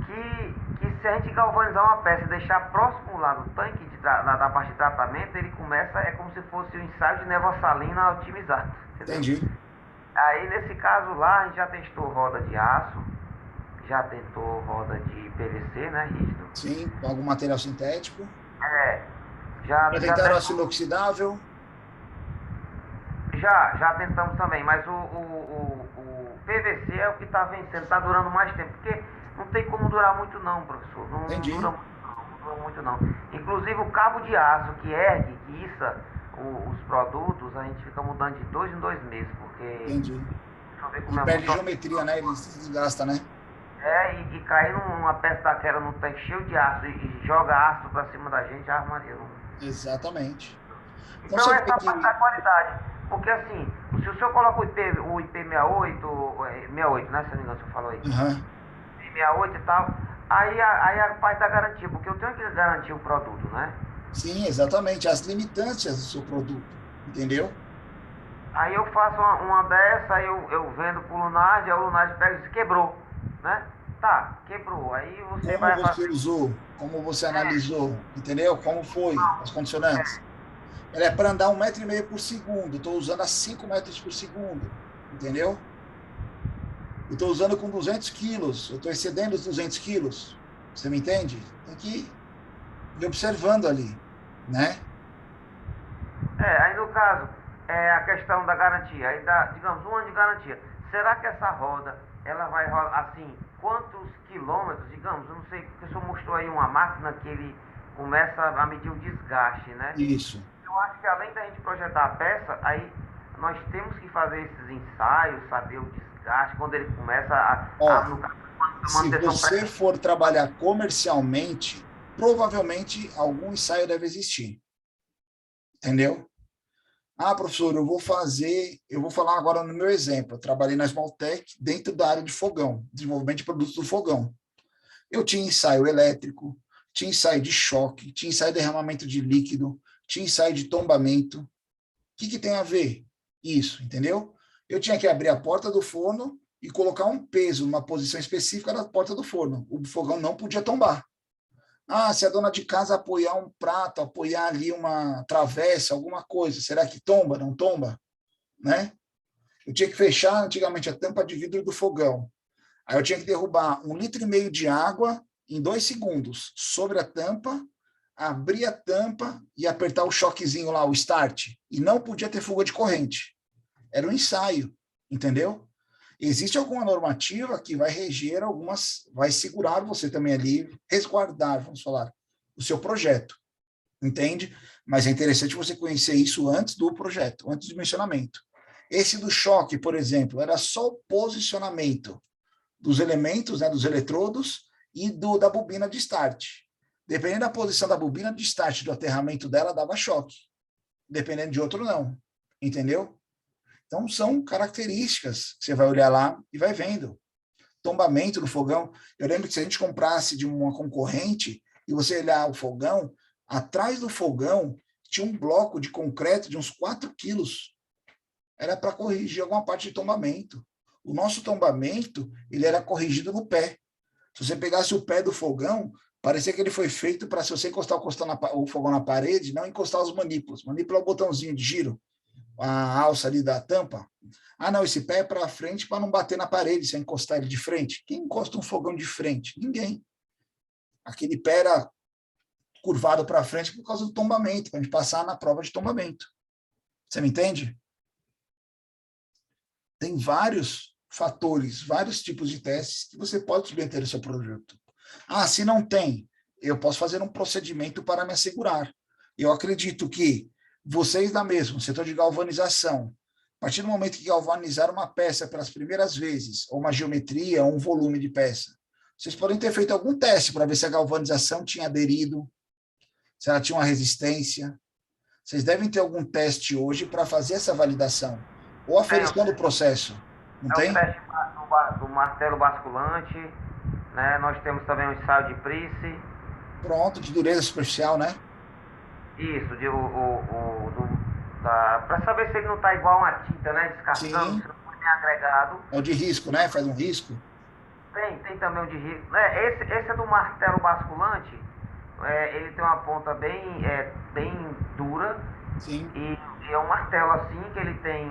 que se a gente galvanizar uma peça e deixar próximo lá do tanque da parte de tratamento, ele começa, é como se fosse um ensaio de nevossalina otimizado. Entendeu? Entendi. Aí nesse caso lá, a gente já testou roda de aço, já tentou roda de PVC, né, rígido. Sim, com algum material sintético. Já Tentaram aço inoxidável. Já tentamos também, mas o PVC é o que está vencendo, está durando mais tempo, porque não tem como durar muito não, professor. Não Entendi. dura muito não. Inclusive o cabo de aço que ergue, que issa os produtos, a gente fica mudando de 2 em 2 meses, porque... Entendi. Deixa eu ver como E é perde muito... geometria, né? Ele se desgasta, né? E cair numa peça daquela no tanque cheio de aço e joga aço para cima da gente, a armaria não... Exatamente. Então você essa vê que- parte da qualidade. Porque assim, se o senhor coloca o IP68, 68, né? Se não me engano, o senhor falou aí. Aham. IP68 e tal, aí a parte da garantia, porque eu tenho que garantir o produto, né? Sim, exatamente. As limitâncias do seu produto. Entendeu? Aí eu faço uma dessa, aí eu vendo pro Lunardi, aí o Lunardi pega e diz, quebrou, né? Tá, quebrou. Aí você vai Como você fazer... usou, como você analisou, entendeu? Como foi as condicionantes. Ela é para andar 1,5 metro por segundo. Estou usando a 5 metros por segundo. Entendeu? Eu estou usando com 200 quilos, eu estou excedendo os 200 quilos. Você me entende? Tem que ir observando ali, né? Aí no caso, a questão da garantia, aí dá, digamos, 1 ano de garantia. Será que essa roda, ela vai rolar, assim, quantos quilômetros, digamos, eu não sei, porque o senhor mostrou aí uma máquina que ele começa a medir o desgaste, né? Isso. Eu acho que além da gente projetar a peça, aí nós temos que fazer esses ensaios, saber o desgaste, quando ele começa no caso, se você for trabalhar comercialmente, provavelmente algum ensaio deve existir. Entendeu? Ah, professor, eu vou falar agora no meu exemplo. Eu trabalhei na Smalltech dentro da área de fogão, desenvolvimento de produtos do fogão. Eu tinha ensaio elétrico, tinha ensaio de choque, tinha ensaio de derramamento de líquido, tinha ensaio de tombamento. O que tem a ver isso, entendeu? Eu tinha que abrir a porta do forno e colocar um peso numa posição específica da porta do forno. O fogão não podia tombar. Ah, se a dona de casa apoiar um prato, apoiar ali uma travessa, alguma coisa, será que tomba? Não tomba? Né? Eu tinha que fechar antigamente a tampa de vidro do fogão. Aí eu tinha que derrubar 1,5 litro de água em 2 segundos sobre a tampa, abrir a tampa e apertar o choquezinho lá, o start. E não podia ter fuga de corrente. Era um ensaio, entendeu? Existe alguma normativa que vai reger vai segurar você também ali, resguardar, vamos falar, o seu projeto, entende? Mas é interessante você conhecer isso antes do projeto, antes do dimensionamento. Esse do choque, por exemplo, era só o posicionamento dos elementos, né, dos eletrodos e da bobina de start. Dependendo da posição da bobina de start, do aterramento dela, dava choque. Dependendo de outro, não. Entendeu? Então, são características que você vai olhar lá e vai vendo. Tombamento do fogão. Eu lembro que se a gente comprasse de uma concorrente e você olhar o fogão, atrás do fogão tinha um bloco de concreto de uns 4 quilos. Era para corrigir alguma parte de tombamento. O nosso tombamento, ele era corrigido no pé. Se você pegasse o pé do fogão, parecia que ele foi feito para, se você encostar o fogão na parede, não encostar os manípulos. Manípulo é o botãozinho de giro, a alça ali da tampa. Ah, não, esse pé é para frente para não bater na parede, se eu encostar ele de frente. Quem encosta um fogão de frente? Ninguém. Aquele pé era curvado para frente por causa do tombamento, para a gente passar na prova de tombamento. Você me entende? Tem vários fatores, vários tipos de testes que você pode submeter ao seu produto. Ah, se não tem, eu posso fazer um procedimento para me assegurar. Eu acredito que vocês da mesma, setor de galvanização, a partir do momento que galvanizaram uma peça pelas primeiras vezes, ou uma geometria, ou um volume de peça, vocês podem ter feito algum teste para ver se a galvanização tinha aderido, se ela tinha uma resistência. Vocês devem ter algum teste hoje para fazer essa validação, ou aferição do processo. Não tem? O teste do martelo basculante, né? Nós temos também um ensaio de Price. Pronto, de dureza superficial, né? Isso, para saber se ele não está igual a uma tinta, né? Descascando, se não foi bem agregado. É o de risco, né? Faz um risco. Tem também o de risco. Esse é do martelo basculante. Ele tem uma ponta bem dura. Sim. E é um martelo assim que ele tem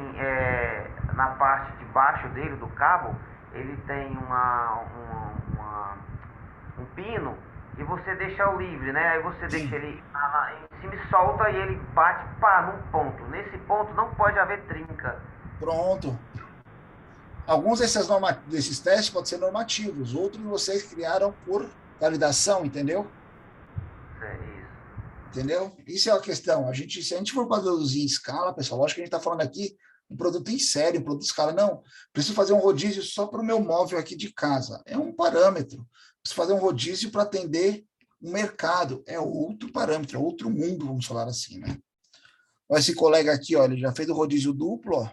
na parte de baixo dele, do cabo, ele tem um pino e você deixa o livre, né? Aí você deixa ele em cima e solta e ele bate num ponto. Nesse ponto não pode haver trinca. Pronto. Alguns desses testes podem ser normativos, outros vocês criaram por validação, entendeu? Entendeu? Isso é a questão. Se a gente for produzir em escala, pessoal, lógico que a gente está falando aqui um produto em série, um produto em escala. Não, preciso fazer um rodízio só para o meu móvel aqui de casa. É um parâmetro. Preciso fazer um rodízio para atender um mercado. É outro parâmetro, é outro mundo, vamos falar assim, né? Olha esse colega aqui, ó, ele já fez o rodízio duplo, ó.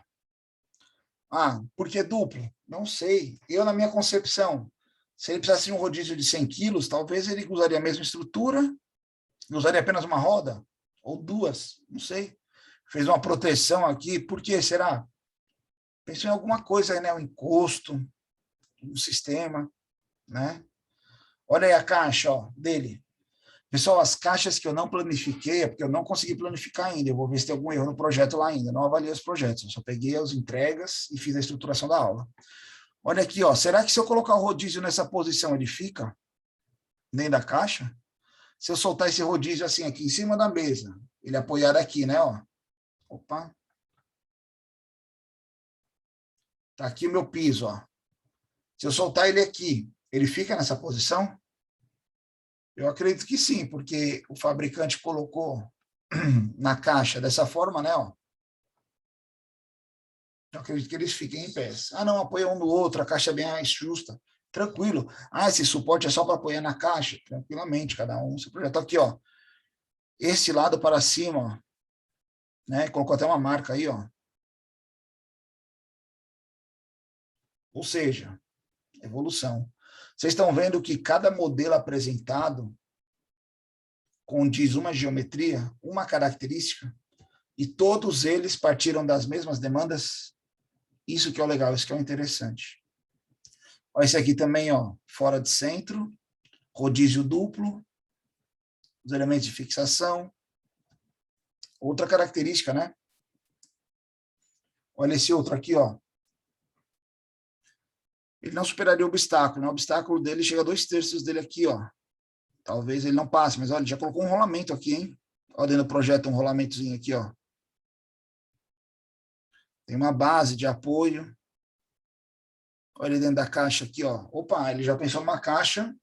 Ah, por que duplo? Não sei. Eu, na minha concepção, se ele precisasse de um rodízio de 100 quilos, talvez ele usaria a mesma estrutura, usaria apenas uma roda, ou duas, não sei. Fez uma proteção aqui, por que será? Pensou em alguma coisa aí, né? Um encosto, um sistema, né? Olha aí a caixa, ó, dele. Pessoal, as caixas que eu não planifiquei, é porque eu não consegui planificar ainda. Eu vou ver se tem algum erro no projeto lá ainda. Não avaliei os projetos, eu só peguei as entregas e fiz a estruturação da aula. Olha aqui, ó. Será que se eu colocar o rodízio nessa posição, ele fica dentro da caixa? Se eu soltar esse rodízio assim aqui em cima da mesa, ele apoiado aqui, né, ó. Opa. Tá aqui o meu piso, ó. Se eu soltar ele aqui, ele fica nessa posição? Eu acredito que sim, porque o fabricante colocou na caixa dessa forma, né, ó. Eu acredito que eles fiquem em pés. Ah, não, apoia um no outro, a caixa é bem mais justa. Tranquilo. Ah, esse suporte é só para apoiar na caixa? Tranquilamente, cada um. Seu projeto aqui, ó. Esse lado para cima, ó, né? Colocou até uma marca aí, ó. Ou seja, evolução. Vocês estão vendo que cada modelo apresentado condiz uma geometria, uma característica, e todos eles partiram das mesmas demandas. Isso que é o legal, isso que é o interessante. Ó, esse aqui também, ó, fora de centro, rodízio duplo, os elementos de fixação. Outra característica, né? Olha esse outro aqui, ó. Ele não superaria o obstáculo, né? O obstáculo dele chega a 2/3 dele aqui, ó. Talvez ele não passe, mas olha, ele já colocou um rolamento aqui, hein? Olha dentro do projeto um rolamentozinho aqui, ó. Tem uma base de apoio. Olha dentro da caixa aqui, ó. Opa, ele já pensou numa caixa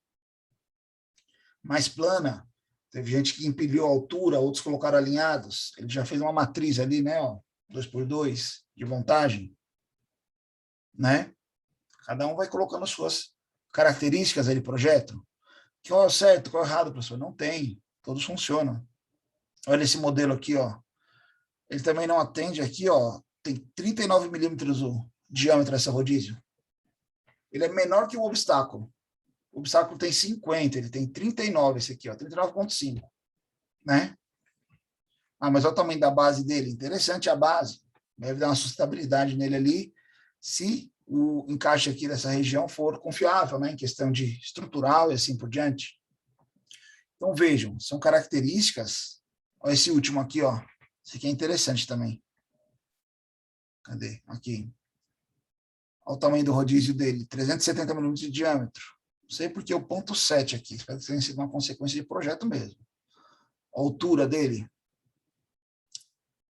mais plana. Teve gente que empilhou a altura, outros colocaram alinhados. Ele já fez uma matriz ali, né, ó, 2x2 de montagem, né? Cada um vai colocando as suas características aí de projeto. Qual é o certo, qual é o errado, professor? Não tem. Todos funcionam. Olha esse modelo aqui, ó. Ele também não atende aqui, ó. Tem 39 milímetros o diâmetro essa rodízio. Ele é menor que o obstáculo. O obstáculo tem 50, ele tem 39 esse aqui, ó, 39,5, né? Ah, mas olha o tamanho da base dele. Interessante a base. Deve dar uma sustentabilidade nele ali, se o encaixe aqui dessa região for confiável, né, em questão de estrutural e assim por diante. Então, vejam, são características. Olha esse último aqui, ó. Esse aqui é interessante também. Cadê? Aqui. Olha o tamanho do rodízio dele, 370 milímetros de diâmetro. Não sei porque o ponto 7 aqui, espero que tenha sido uma consequência de projeto mesmo. A altura dele.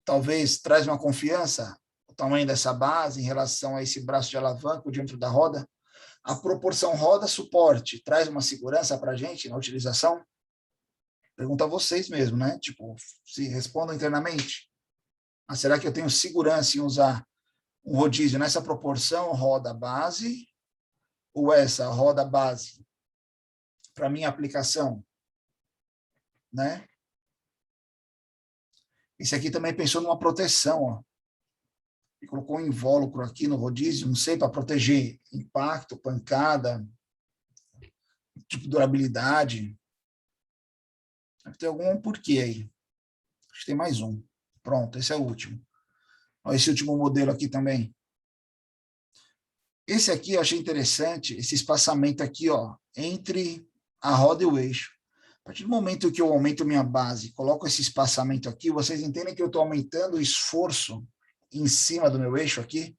Talvez traz uma confiança, o tamanho dessa base em relação a esse braço de alavanca, o diâmetro da roda. A proporção roda-suporte traz uma segurança para a gente na utilização? Pergunto a vocês mesmo, né? Tipo, se respondam internamente. Ah, será que eu tenho segurança em usar um rodízio nessa proporção roda-base ou essa roda-base para minha aplicação, né? Esse aqui também pensou numa proteção, ó. E colocou um invólucro aqui no rodízio, não sei, para proteger impacto, pancada, tipo de durabilidade. Deve ter algum porquê aí. Acho que tem mais um. Pronto, esse é o último. Olha esse último modelo aqui também. Esse aqui eu achei interessante, esse espaçamento aqui, ó, entre a roda e o eixo. A partir do momento que eu aumento minha base, coloco esse espaçamento aqui, vocês entendem que eu estou aumentando o esforço em cima do meu eixo aqui,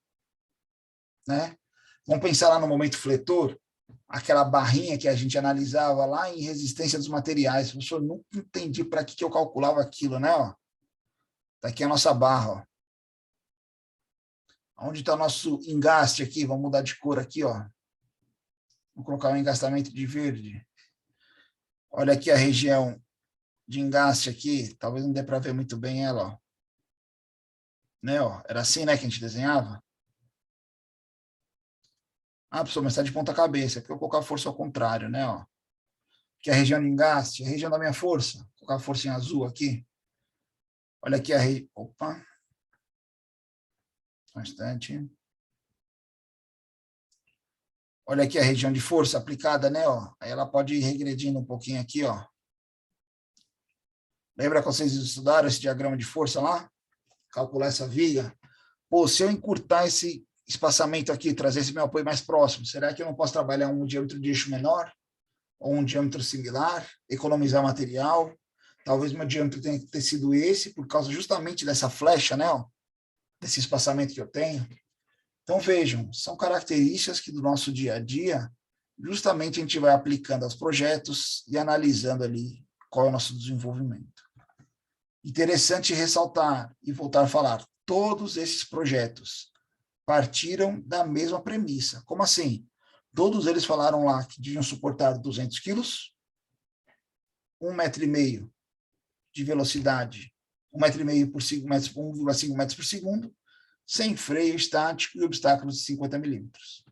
né? Vamos pensar lá no momento fletor, aquela barrinha que a gente analisava lá em resistência dos materiais. Eu nunca entendi para que eu calculava aquilo, né? Ó, tá aqui a nossa barra, ó. Onde está o nosso engaste aqui? Vamos mudar de cor aqui, ó. Vou colocar um engastamento de verde. Olha aqui a região de engaste aqui. Talvez não dê para ver muito bem ela, ó. Né, ó. Era assim, né, que a gente desenhava? Ah, professor, mas está de ponta cabeça. Porque eu vou colocar a força ao contrário, né, ó. Aqui a região de engaste, a região da minha força. Vou colocar a força em azul aqui. Olha aqui a região. Opa. Bastante. Olha aqui a região de força aplicada, né? Ó. Aí ela pode ir regredindo um pouquinho aqui, ó. Lembra que vocês estudaram esse diagrama de força lá? Calcular essa viga. Pô, se eu encurtar esse espaçamento aqui, trazer esse meu apoio mais próximo, será que eu não posso trabalhar um diâmetro de eixo menor? Ou um diâmetro similar? Economizar material? Talvez meu diâmetro tenha que ter sido esse, por causa justamente dessa flecha, né? Ó. Desse espaçamento que eu tenho. Então, vejam, são características que do nosso dia a dia, justamente a gente vai aplicando aos projetos e analisando ali qual é o nosso desenvolvimento. Interessante ressaltar e voltar a falar, todos esses projetos partiram da mesma premissa. Como assim? Todos eles falaram lá que deviam suportar 200 quilos, 1,5 metro de velocidade, 1,5 metro por segundo, 1,5 metros por segundo, sem freio estático e obstáculos de 50 milímetros.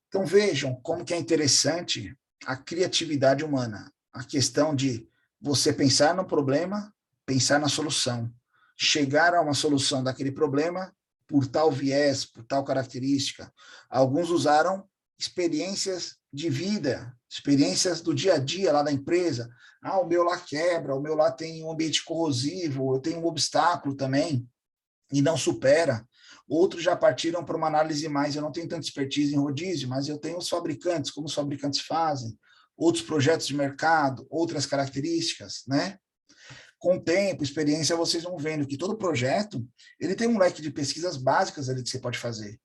Então vejam como que é interessante a criatividade humana, a questão de você pensar no problema, pensar na solução, chegar a uma solução daquele problema por tal viés, por tal característica. Alguns usaram experiências de vida, experiências do dia a dia lá da empresa. O meu lá quebra, o meu lá tem um ambiente corrosivo, eu tenho um obstáculo também, e não supera. Outros já partiram para uma análise mais, eu não tenho tanta expertise em rodízio, mas eu tenho os fabricantes, como os fabricantes fazem, outros projetos de mercado, outras características, né? Com o tempo, experiência, vocês vão vendo que todo projeto, ele tem um leque de pesquisas básicas ali que você pode fazer.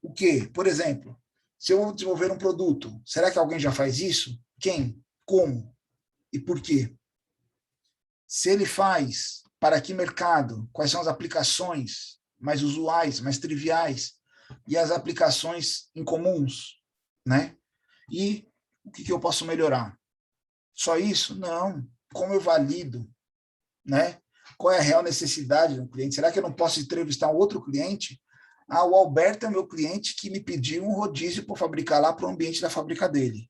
O quê? Por exemplo, se eu vou desenvolver um produto, será que alguém já faz isso? Quem? Como? E por quê? Se ele faz, para que mercado? Quais são as aplicações mais usuais, mais triviais? E as aplicações incomuns, né? E o que eu posso melhorar? Só isso? Não. Como eu valido? Né? Qual é a real necessidade do cliente? Será que eu não posso entrevistar um outro cliente? O Alberto é meu cliente que me pediu um rodízio para fabricar lá para o ambiente da fábrica dele.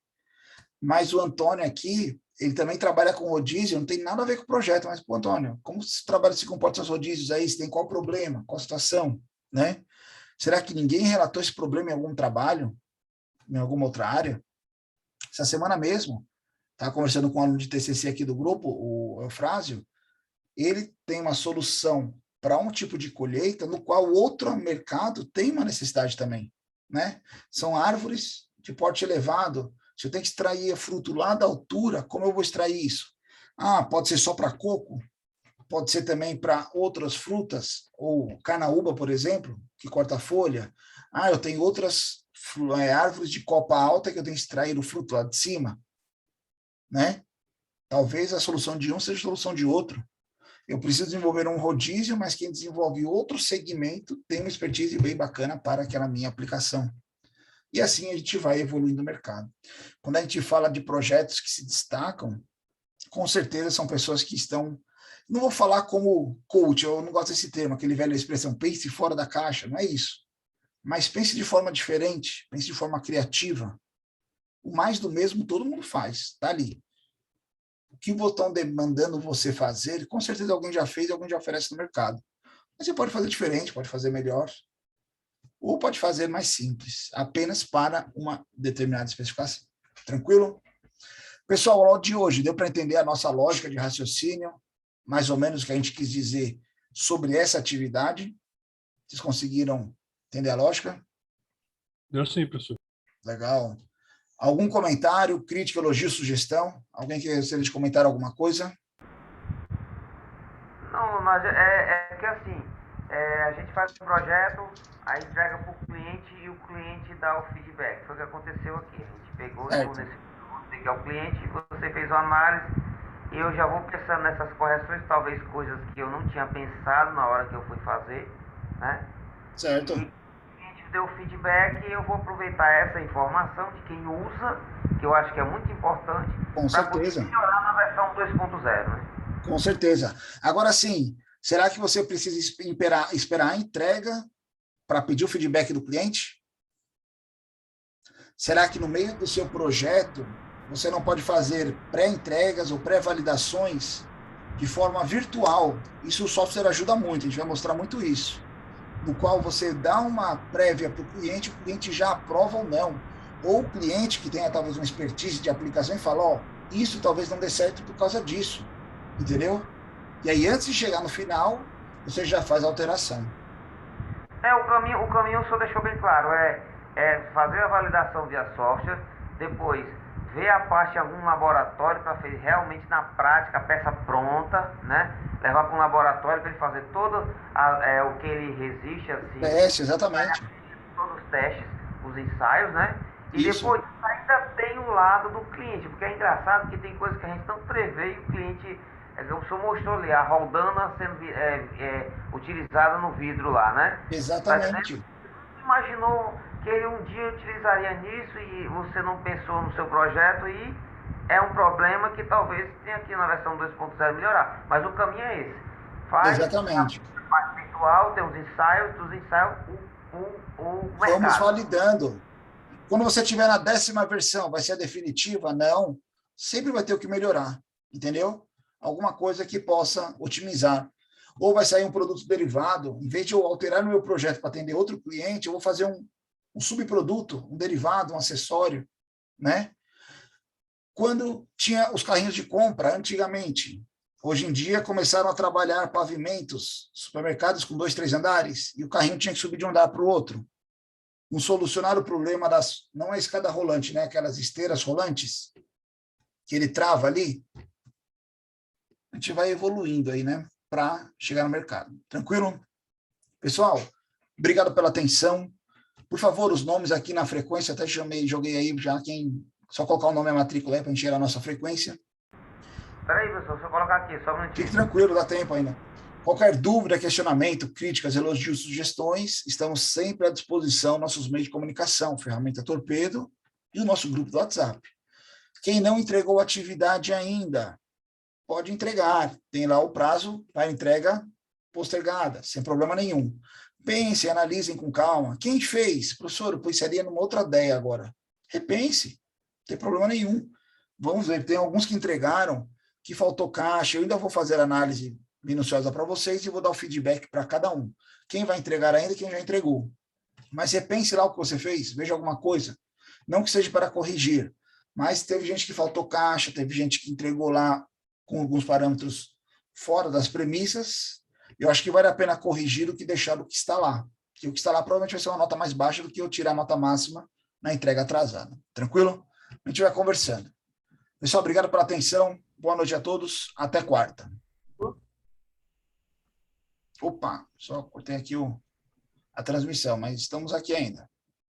Mas o Antônio aqui, ele também trabalha com rodízio, não tem nada a ver com o projeto, mas, pô, Antônio, como esse trabalho se comporta os rodízios aí? Você tem qual problema? Qual situação? Né? Será que ninguém relatou esse problema em algum trabalho? Em alguma outra área? Essa semana mesmo, estava conversando com um aluno de TCC aqui do grupo, o Eufrásio, ele tem uma solução para um tipo de colheita no qual o outro mercado tem uma necessidade também, né? São árvores de porte elevado. Se eu tenho que extrair fruto lá da altura, como eu vou extrair isso? Pode ser só para coco, pode ser também para outras frutas, ou canaúba, por exemplo, que corta a folha. Eu tenho outras árvores de copa alta que eu tenho que extrair o fruto lá de cima, né? Talvez a solução de um seja a solução de outro. Eu preciso desenvolver um rodízio, mas quem desenvolve outro segmento tem uma expertise bem bacana para aquela minha aplicação. E assim a gente vai evoluindo o mercado. Quando a gente fala de projetos que se destacam, com certeza são pessoas que estão... Não vou falar como coach, eu não gosto desse termo, aquele velho expressão, pense fora da caixa, não é isso. Mas pense de forma diferente, pense de forma criativa. O mais do mesmo todo mundo faz, tá ali. O que estão demandando você fazer, com certeza alguém já fez e alguém já oferece no mercado. Mas você pode fazer diferente, pode fazer melhor, ou pode fazer mais simples, apenas para uma determinada especificação. Tranquilo? Pessoal, a aula de hoje deu para entender a nossa lógica de raciocínio, mais ou menos o que a gente quis dizer sobre essa atividade. Vocês conseguiram entender a lógica? Deu sim, professor. Legal. Algum comentário, crítica, elogio, sugestão? Alguém quer gostaria de comentar alguma coisa? Não, é que assim, a gente faz um projeto, aí entrega para o cliente e o cliente dá o feedback. Foi o que aconteceu aqui. A gente pegou, nesse que é o cliente, você fez uma análise, e eu já vou pensando nessas correções, talvez coisas que eu não tinha pensado na hora que eu fui fazer, né? Certo. Deu feedback e eu vou aproveitar essa informação de quem usa, que eu acho que é muito importante, para poder melhorar na versão 2.0, né? Com certeza. Agora sim, será que você precisa esperar a entrega para pedir o feedback do cliente? Será que no meio do seu projeto você não pode fazer pré-entregas ou pré-validações de forma virtual? Isso o software ajuda muito, a gente vai mostrar muito isso. No qual você dá uma prévia para o cliente já aprova ou não. Ou o cliente que tenha talvez uma expertise de aplicação e fala, isso talvez não dê certo por causa disso. Entendeu? E aí, antes de chegar no final, você já faz a alteração. O caminho o senhor deixou bem claro, é fazer a validação via software, depois ver a parte de algum laboratório para fazer realmente na prática a peça pronta, né? Levar para um laboratório para ele fazer todo o que ele resiste, assim. Exatamente. Todo testes, os ensaios, né? E Isso. depois ainda tem o lado do cliente, porque é engraçado que tem coisas que a gente não prevê e o cliente, o senhor mostrou ali, a roldana sendo utilizada no vidro lá, né? Exatamente. Imaginou que ele um dia utilizaria nisso e você não pensou no seu projeto e é um problema que talvez tenha aqui na versão 2.0 melhorar. Mas o caminho é esse. Faz Exatamente. a parte virtual, tem os ensaios, dos ensaios, o mercado. Vamos validando. Quando você tiver na 10ª versão, vai ser a definitiva? Não. Sempre vai ter o que melhorar, entendeu? Alguma coisa que possa otimizar. Ou vai sair um produto derivado, em vez de eu alterar no meu projeto para atender outro cliente, eu vou fazer um subproduto, um derivado, um acessório, né? Quando tinha os carrinhos de compra, antigamente, hoje em dia começaram a trabalhar pavimentos, supermercados com 2, 3 andares, e o carrinho tinha que subir de um andar para o outro. Não solucionar o problema não é escada rolante, né? Aquelas esteiras rolantes, que ele trava ali. A gente vai evoluindo aí, né? Para chegar no mercado. Tranquilo? Pessoal, obrigado pela atenção. Por favor, os nomes aqui na frequência, até joguei aí já só colocar o nome e a matrícula aí para a gente chegar na nossa frequência. Espera aí, pessoal, deixa eu colocar aqui, só um minutinho. Fique tranquilo, dá tempo ainda. Qualquer dúvida, questionamento, críticas, elogios, sugestões, estamos sempre à disposição, nossos meios de comunicação, ferramenta Torpedo e o nosso grupo do WhatsApp. Quem não entregou a atividade ainda, pode entregar. Tem lá o prazo para entrega postergada, sem problema nenhum. Pensem, analisem com calma. Quem fez? Professor, eu pensaria numa outra ideia agora. Repense, não tem problema nenhum. Vamos ver, tem alguns que entregaram, que faltou caixa, eu ainda vou fazer análise minuciosa para vocês e vou dar o feedback para cada um. Quem vai entregar ainda e quem já entregou. Mas repense lá o que você fez, veja alguma coisa. Não que seja para corrigir, mas teve gente que faltou caixa, teve gente que entregou lá com alguns parâmetros fora das premissas. Eu acho que vale a pena corrigir do que deixar o que está lá. Que o que está lá provavelmente vai ser uma nota mais baixa do que eu tirar a nota máxima na entrega atrasada. Tranquilo? A gente vai conversando. Pessoal, obrigado pela atenção. Boa noite a todos. Até quarta. Opa, só cortei aqui a transmissão, mas estamos aqui ainda.